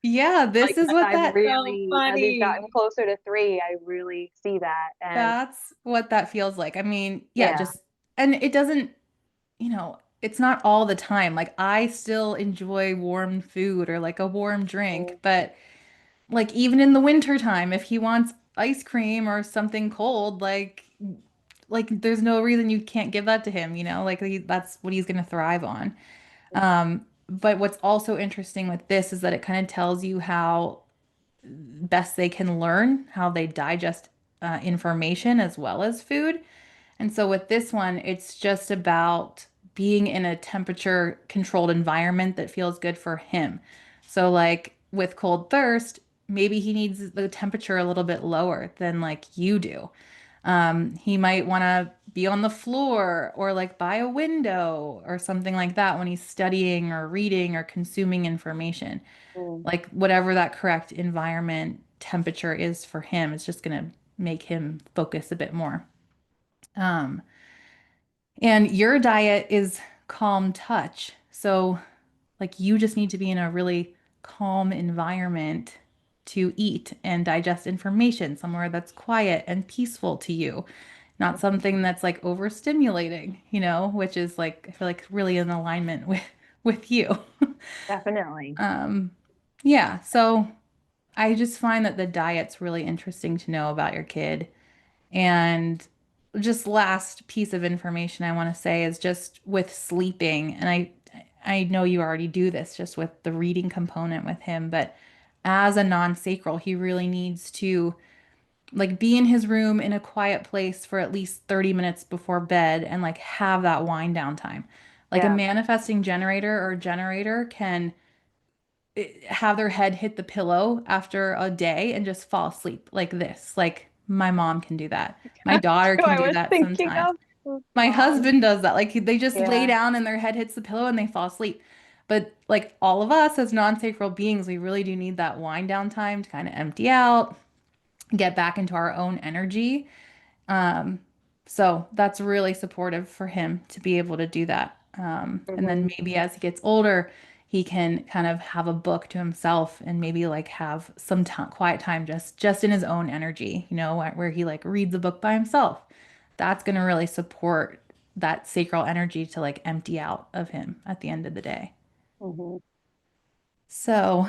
Yeah, this like is what So as he's funny. gotten closer to 3, I really see that. And that's what that feels like. I mean, yeah, yeah. just and it doesn't, it's not all the time. Like I still enjoy warm food or like a warm drink, Mm, but like even in the winter time, if he wants ice cream or something cold, like there's no reason you can't give that to him, Like that's what he's gonna thrive on. But what's also interesting with this is that it kind of tells you how best they can learn, how they digest information as well as food. And so with this one, it's just about being in a temperature controlled environment that feels good for him. So like with cold thirst, maybe he needs the temperature a little bit lower than like you do. He might want to be on the floor or like by a window or something like that when he's studying or reading or consuming information. mm, Like whatever that correct environment temperature is for him, it's just going to make him focus a bit more. Um, and your diet is calm touch. So, like, you just need to be in a really calm environment to eat and digest information, somewhere that's quiet and peaceful to you, not mhm. something that's like overstimulating, which is like, I feel like really in alignment with you. Definitely. Um, yeah, so I just find that the diet's really interesting to know about your kid. And just last piece of information I want to say is just with sleeping, and I know you already do this just with the reading component with him, but as a non-sacral, he really needs to like be in his room in a quiet place for at least 30 minutes before bed and like have that wind down time. Like a Yeah. manifesting generator or generator can have their head hit the pillow after a day and just fall asleep like this. Like my mom can do that. My That's daughter who can I do was that thinking sometimes. of. Oh, My God. husband does that. Like they just lay Yeah. down and their head hits the pillow and they fall asleep. But like all of us as non-sacral beings, we really do need that wind down time to kind of empty out, get back into our own energy. Um, so that's really supportive for him to be able to do that. And then Hmm. maybe as he gets older, he can kind of have a book to himself and maybe like have some quiet time just in his own energy, where he like reads a book by himself. That's going to really support that sacral energy to like empty out of him at the end of the day. Hmm. So,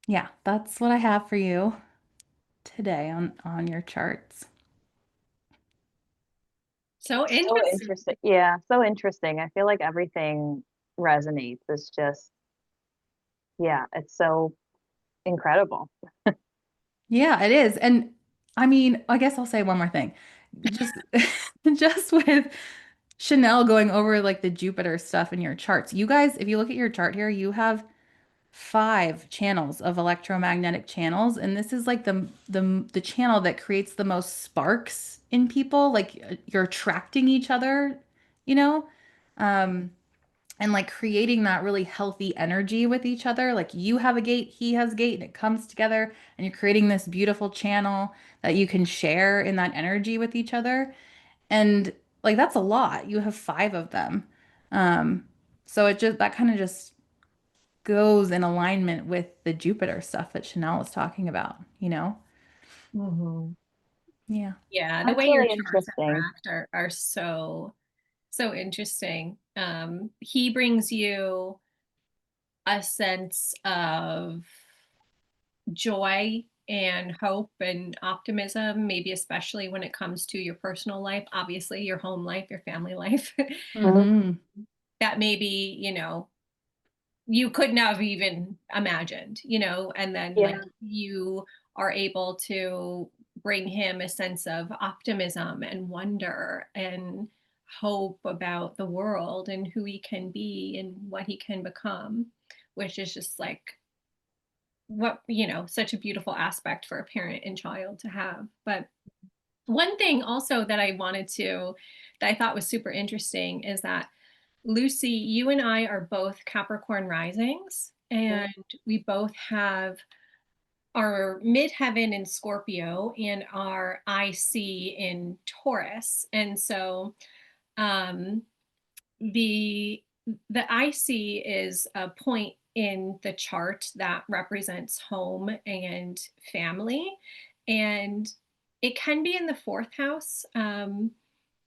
yeah, that's what I have for you today on your charts. So So interesting. interesting. Yeah, so interesting. I feel like everything resonates. It's just, yeah, it's so incredible. Yeah, it is. And I mean, I guess I'll say one more thing. Just just with Chanel going over like the Jupiter stuff in your charts. You guys, if you look at your chart here, you have 5 channels of electromagnetic channels, and this is like the channel that creates the most sparks in people, like you're attracting each other, you know? Um, and like creating that really healthy energy with each other. Like you have a gate, he has a gate, and it comes together, and you're creating this beautiful channel that you can share in that energy with each other. And like that's a lot. You have 5 of them. Um, so it just that kind of just goes in alignment with the Jupiter stuff that Chanel was talking about, you know? Hmm. Yeah. Yeah, the That's way your really charts interesting. interact are so interesting. He brings you a sense of joy and hope and optimism, maybe especially when it comes to your personal life, obviously your home life, your family life. Mhm. Mm-hmm. That maybe, you couldn't have even imagined, and then like Yeah. you are able to bring him a sense of optimism and wonder and hope about the world and who he can be and what he can become, which is just like such a beautiful aspect for a parent and child to have. But one thing also that I thought was super interesting is that Lucy, you and I are both Capricorn risings, and we both have our midheaven in Scorpio and our IC in Taurus. And so um, the the IC is a point in the chart that represents home and family, and it can be in the fourth house,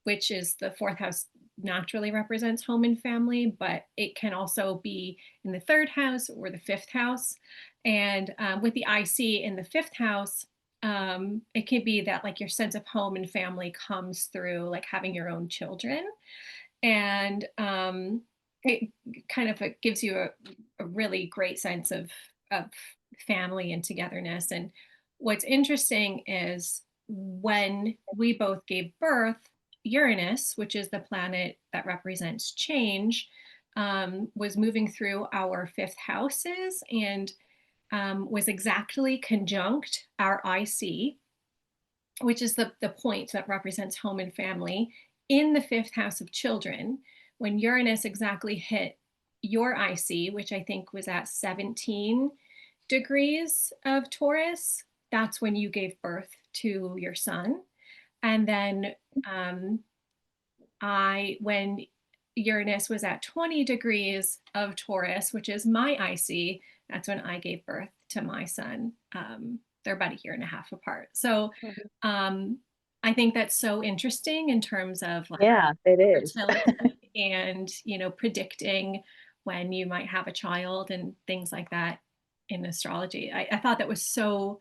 which is the fourth house naturally represents home and family, but it can also be in the third house or the fifth house. And with the IC in the fifth house, it can be that like your sense of home and family comes through like having your own children, and it kind of gives you a really great sense of family and togetherness. And what's interesting is when we both gave birth, Uranus, which is the planet that represents change, was moving through our fifth houses and was exactly conjunct our IC, which is the point that represents home and family, in the fifth house of children. When Uranus exactly hit your IC, which I think was at 17 degrees of Taurus, that's when you gave birth to your son. And then um, when Uranus was at 20 degrees of Taurus, which is my IC, that's when I gave birth to my son. They're about a year and a half apart. So Mhm. um, I think that's so interesting in terms of like Yeah, it is. fertility and, predicting when you might have a child and things like that in astrology. I thought that was so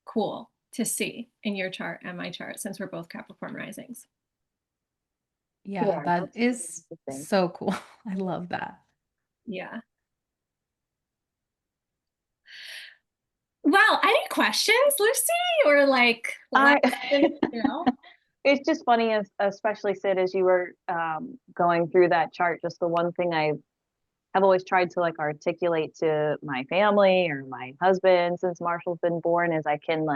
cool to see in your chart and my chart since we're both Capricorn risings. Yeah, Yeah, that that's really is interesting. so cool. I love that. Yeah. Well, any questions, Lucy? Or like I lessons? it's just funny, as especially Sid, as you were going through that chart, just the one thing I have always tried to like articulate to my family or my husband since Marshall's been born is I can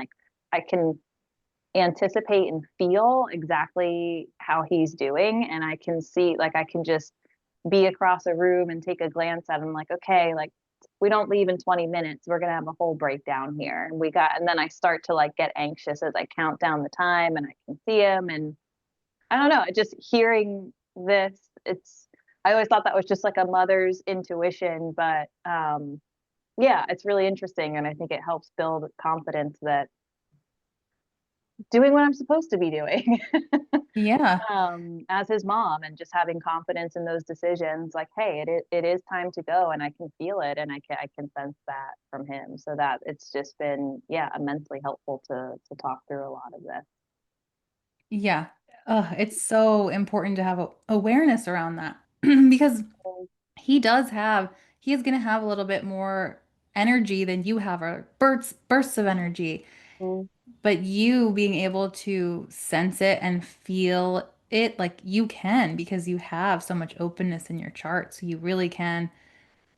anticipate and feel exactly how he's doing, and I can see, like, I can just be across a room and take a glance at him, like, okay, like, we don't leave in 20 minutes, we're gonna have a whole breakdown here, and then I start to like get anxious as I count down the time and I can see him. And I don't know, just hearing this, it's I always thought that was just like a mother's intuition, but yeah, it's really interesting, and I think it helps build confidence that doing what I'm supposed to be doing Yeah. as his mom, and just having confidence in those decisions, like, hey, it is time to go, and I can feel it, and I can sense that from him, so that it's just been, yeah, immensely helpful to talk through a lot of this. Yeah. It's so important to have awareness around that because he is going to have a little bit more energy than you have, or bursts of energy. Mm-hmm. But you being able to sense it and feel it, like you can, because you have so much openness in your chart. So you really can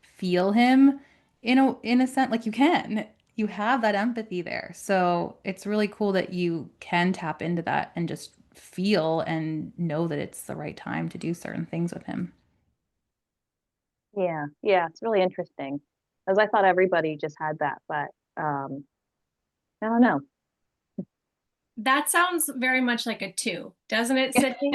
feel him in a sense, like you have that empathy there. So it's really cool that you can tap into that and just feel and know that it's the right time to do certain things with him. Yeah, yeah, it's really interesting. As I thought everybody just had that, but um, I don't know. That sounds very much like a two, doesn't it, Sydney?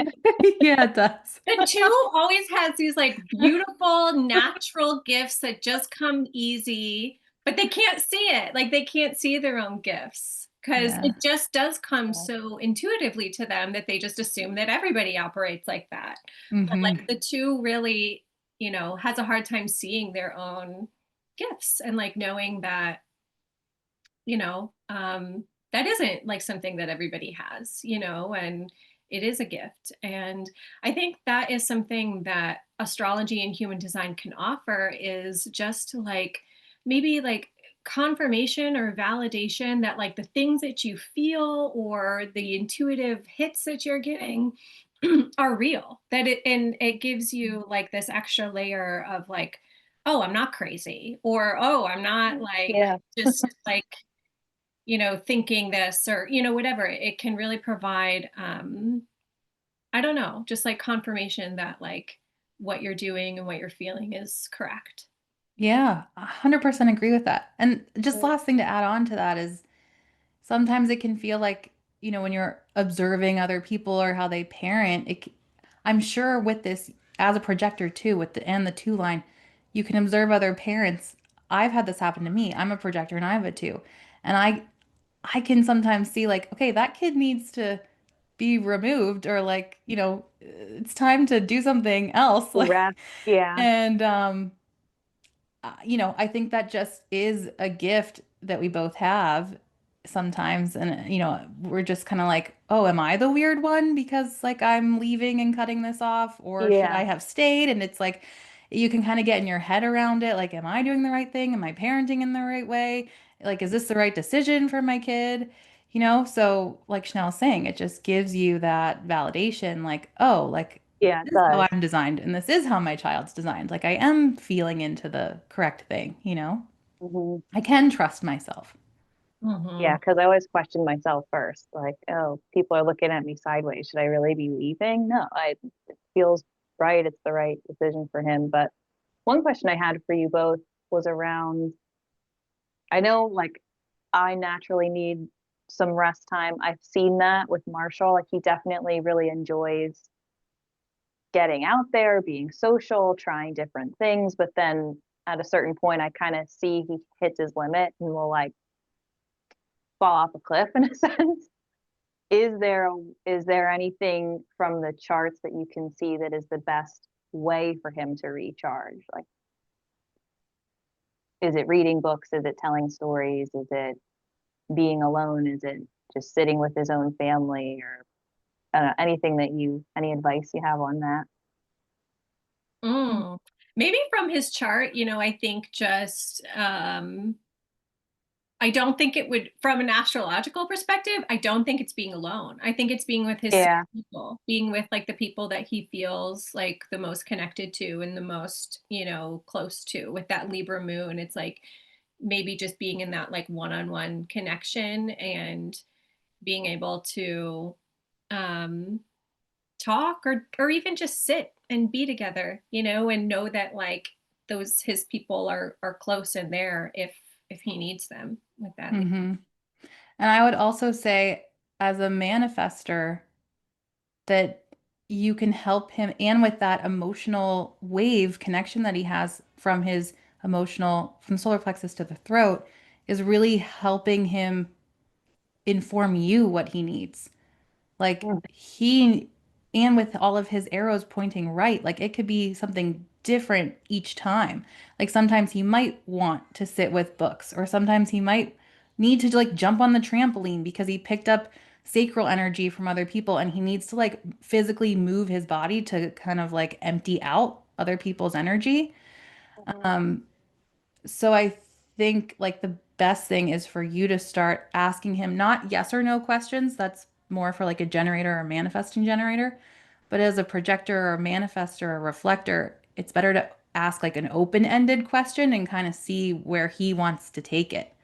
Yeah, it does. The two always has these like beautiful natural gifts that just come easy, but they can't see it. Like they can't see their own gifts because Yeah. it just does come Yeah, so intuitively to them that they just assume that everybody operates like that. But Hmm. like the two really, has a hard time seeing their own gifts and like knowing that you know, that isn't like something that everybody has, and it is a gift. And I think that is something that astrology and human design can offer is just like maybe like confirmation or validation that like the things that you feel or the intuitive hits that you're getting are real that it gives you like this extra layer of like oh I'm not crazy or oh I'm not like yeah, just like thinking this or, whatever. It can really provide, I don't know, just like confirmation that like what you're doing and what you're feeling is correct. Yeah, 100% agree with that. And just last thing to add on to that is sometimes it can feel like, when you're observing other people or how they parent, I'm sure with this as a projector too, with the two line, you can observe other parents. I've had this happen to me. I'm a projector and I have a two. And I can sometimes see like, okay, that kid needs to be removed or like, it's time to do something else. the Like, rest. Yeah, and I think that just is a gift that we both have sometimes. And, we're just kind of like, oh, am I the weird one because like I'm leaving and cutting this off? Or should yeah, I have stayed? And it's like, you can kind of get in your head around it. Like, am I doing the right thing? Am I parenting in the right way? Like, is this the right decision for my kid? So like Chanel's saying, it just gives you that validation, like, oh, like yeah, it this is how does. I'm designed, and this is how my child's designed. Like I am feeling into the correct thing. Hmm. I can trust myself. Yeah, Hmm. because I always question myself first, like, oh, people are looking at me sideways. Should I really be leaving? No, it feels right. It's the right decision for him. But one question I had for you both was around, I know like I naturally need some rest time. I've seen that with Marshall. Like he definitely really enjoys getting out there, being social, trying different things. But then at a certain point, I kind of see he hits his limit and will like fall off a cliff in a sense. Is there anything from the charts that you can see that is the best way for him to recharge? Like, is it reading books? Is it telling stories? Is it being alone? Is it just sitting with his own family or I don't know, any advice you have on that? Mm. Maybe from his chart, I think just I don't think it would, from an astrological perspective, I don't think it's being alone. I think it's being with his Yeah. people, being with like the people that he feels like the most connected to and the most, close to with that Libra moon. It's like maybe just being in that like one-on-one connection and being able to um talk or even just sit and be together, and know that like those his people are close and there if he needs them with that. Hmm. And I would also say, as a manifester, that you can help him, and with that emotional wave connection that he has from solar plexus to the throat, is really helping him inform you what he needs. Like Mm. and with all of his arrows pointing right, like it could be something different each time. Like sometimes he might want to sit with books, or sometimes he might need to like jump on the trampoline because he picked up sacral energy from other people and he needs to like physically move his body to kind of like empty out other people's energy. Mhm. Um, so I think like the best thing is for you to start asking him not yes or no questions. That's more for like a generator or manifesting generator. But as a projector or manifestor or reflector, it's better to ask like an open-ended question and kind of see where he wants to take it,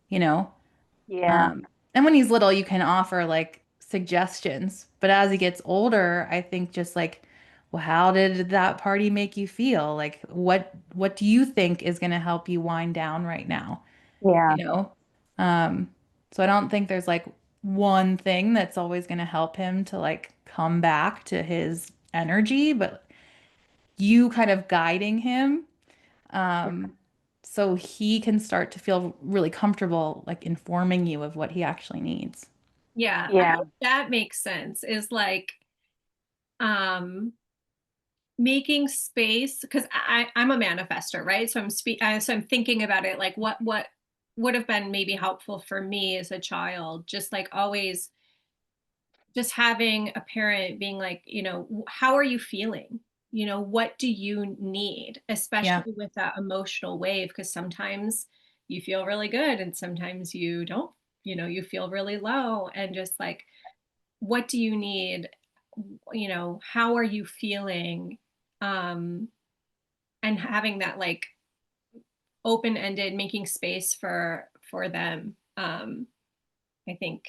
you know? Yeah. Um, and when he's little, you can offer like suggestions. But as he gets older, I think just like, well, how did that party make you feel? Like, what do you think is going to help you wind down right now? Yeah. You know? Um, so I don't think there's like one thing that's always going to help him to like come back to his energy, but you kind of guiding him, um, so he can start to feel really comfortable like informing you of what he actually needs. Yeah, I Yeah. hope that makes sense. Is like um making space, because I'm a manifester, right? So so I'm thinking about it like what would have been maybe helpful for me as a child, just like always just having a parent being like, how are you feeling? What do you need? Yeah. Especially with that emotional wave, because sometimes you feel really good and sometimes you don't, you feel really low, and just like, what do you need? How are you feeling? Um, and having that like open-ended, making space for them. I think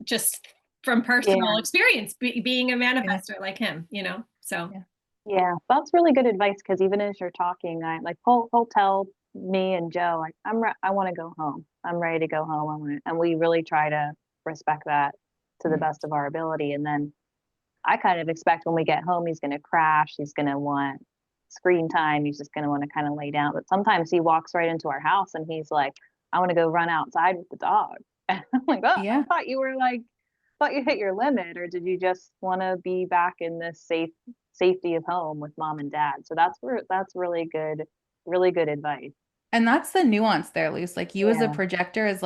just from Yeah. personal experience, being a Yeah. manifester like him, so. Yeah. Yeah. That's really good advice because even as you're talking, I like he'll tell me and Joe like I want to go home. I'm ready to go home. And we really try to respect that to the Mm. best of our ability. And then I kind of expect when we get home, he's going to crash. He's going to want screen time. He's just going to want to kind of lay down. But sometimes he walks right into our house and he's like, I want to go run outside with the dog. And I'm like, oh, I Yeah. thought you were like, thought you hit your limit, or did you just want to be back in this safety of home with mom and dad? So that's really good advice. And that's the nuance there, Luce. Like you as a Yeah. projector is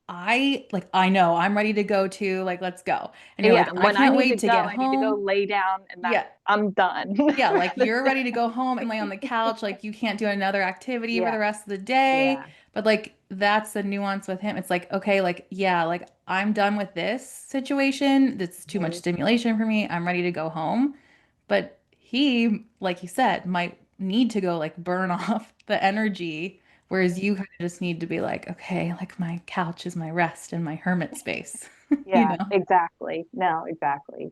I know I'm ready to go to like let's go. And you're Yeah. like, And I when I can't need to wait to go, get I need to go home. lay down and that's Yeah. I'm done. Yeah, like you're ready to go home and lay on the couch, like you can't do another activity for Yeah. the rest of the day. Yeah. But like that's the nuance with him. It's like, okay, like yeah, like I'm done with this situation. That's too much Mhm. stimulation for me. I'm ready to go home. But he, like you said, might need to go like burn off the energy, whereas you kind of just need to be like, okay, like my couch is my rest and my hermit space, you Yeah, know? exactly. No, exactly.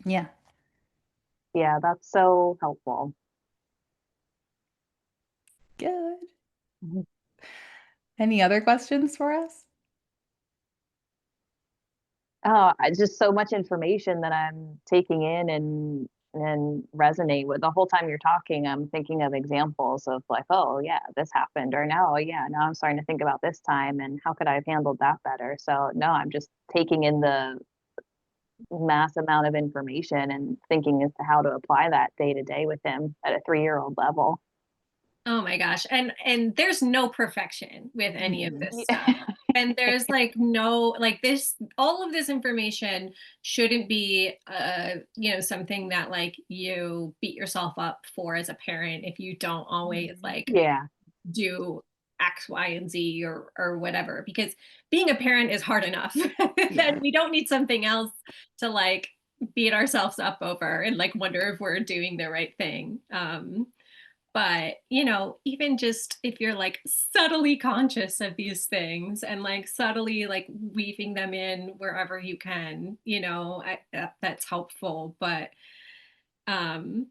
Yeah, Yeah, that's so helpful. good. Mhm. Any other questions for us? Oh, just so much information that I'm taking in and resonate with. The whole time you're talking, I'm thinking of examples of like, oh yeah, this happened, or no, yeah, now I'm starting to think about this time and how could I have handled that better. So no, I'm just taking in the mass amount of information and thinking as to how to apply that day to day with him at a 3-year-old level. Oh my gosh. And there's no perfection with any of Mm-mm. this stuff. Yeah. And there's like no, like, this, all of this information shouldn't be something that like you beat yourself up for as a parent if you don't always Mhm. like Yeah. do X, Y, and Z, or whatever, because being a parent is hard enough. Yeah. Then we don't need something else to like beat ourselves up over and like wonder if we're doing the right thing. But even just if you're like subtly conscious of these things and like subtly like weaving them in wherever you can, that's helpful. But um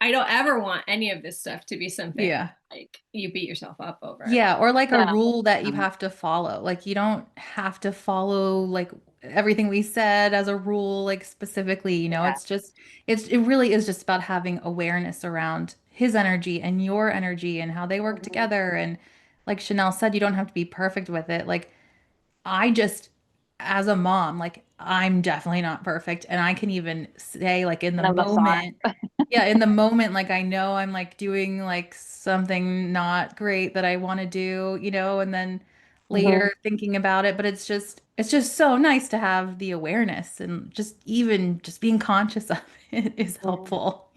I don't ever want any of this stuff to be something Yeah. like you beat yourself up over. Yeah, or like a No. rule that you No. have to follow. Like you don't have to follow like everything we said as a rule, like specifically, Yeah. it's just it really is just about having awareness around his energy and your energy and how they work Mhm. together. And like Chanel said, you don't have to be perfect with it. Like I just, as a mom, like I'm definitely not perfect. And I can even say, like, in the None of us are. moment, yeah, in the moment, like I know I'm like doing like something not great that I want to do, and then Mhm. later thinking about it. But it's just so nice to have the awareness and just even just being conscious of it is Yeah. helpful.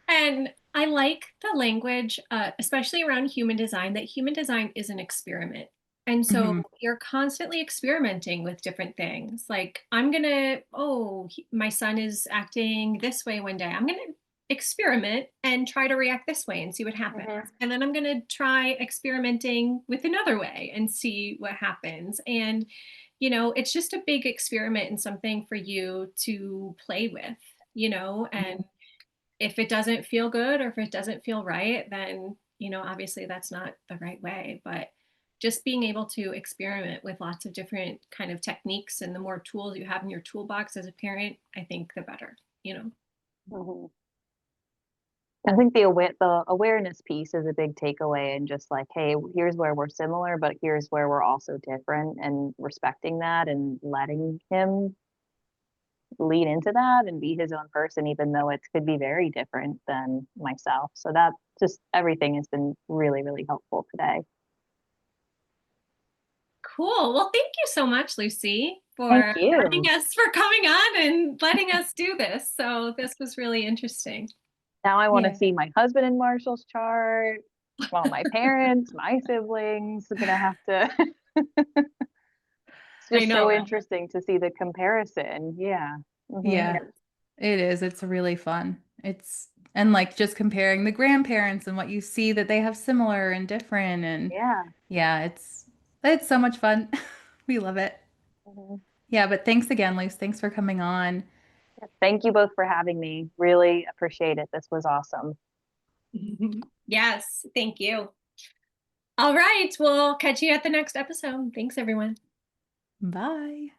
And I like the language, especially around human design, that human design is an experiment. And so Hmm. you're constantly experimenting with different things. Like, I'm going to, my son is acting this way one day. I'm going to experiment and try to react this way and see what happens. Mhm. And then I'm going to try experimenting with another way and see what happens. And, it's just a big experiment and something for you to play with, and if it doesn't feel good or if it doesn't feel right, then, obviously that's not the right way. But just being able to experiment with lots of different kind of techniques, and the more tools you have in your toolbox as a parent, I think the better, Mhm. I think the awareness piece is a big takeaway, and just like, hey, here's where we're similar, but here's where we're also different, and respecting that and letting him lean into that and be his own person, even though it could be very different than myself. So that just everything has been really, really helpful today. Cool. Well, thank you so much, Lucy, Thank for you. for coming on and letting us do this. So this was really interesting. Now I want to Yeah. see my husband and Marshall's chart. Well, my parents, my siblings. I'm gonna have to. It's I just know, so right? interesting to see the comparison. Yeah. Yeah, Yes. it is. It's really fun. And like just comparing the grandparents and what you see that they have similar and different, and Yeah. yeah, it's so much fun. We love it. Mhm. Yeah, but thanks again, Luce. Thanks for coming on. Thank you both for having me. Really appreciate it. This was awesome. Yes, thank you. All right, we'll catch you at the next episode. Thanks, everyone. Bye.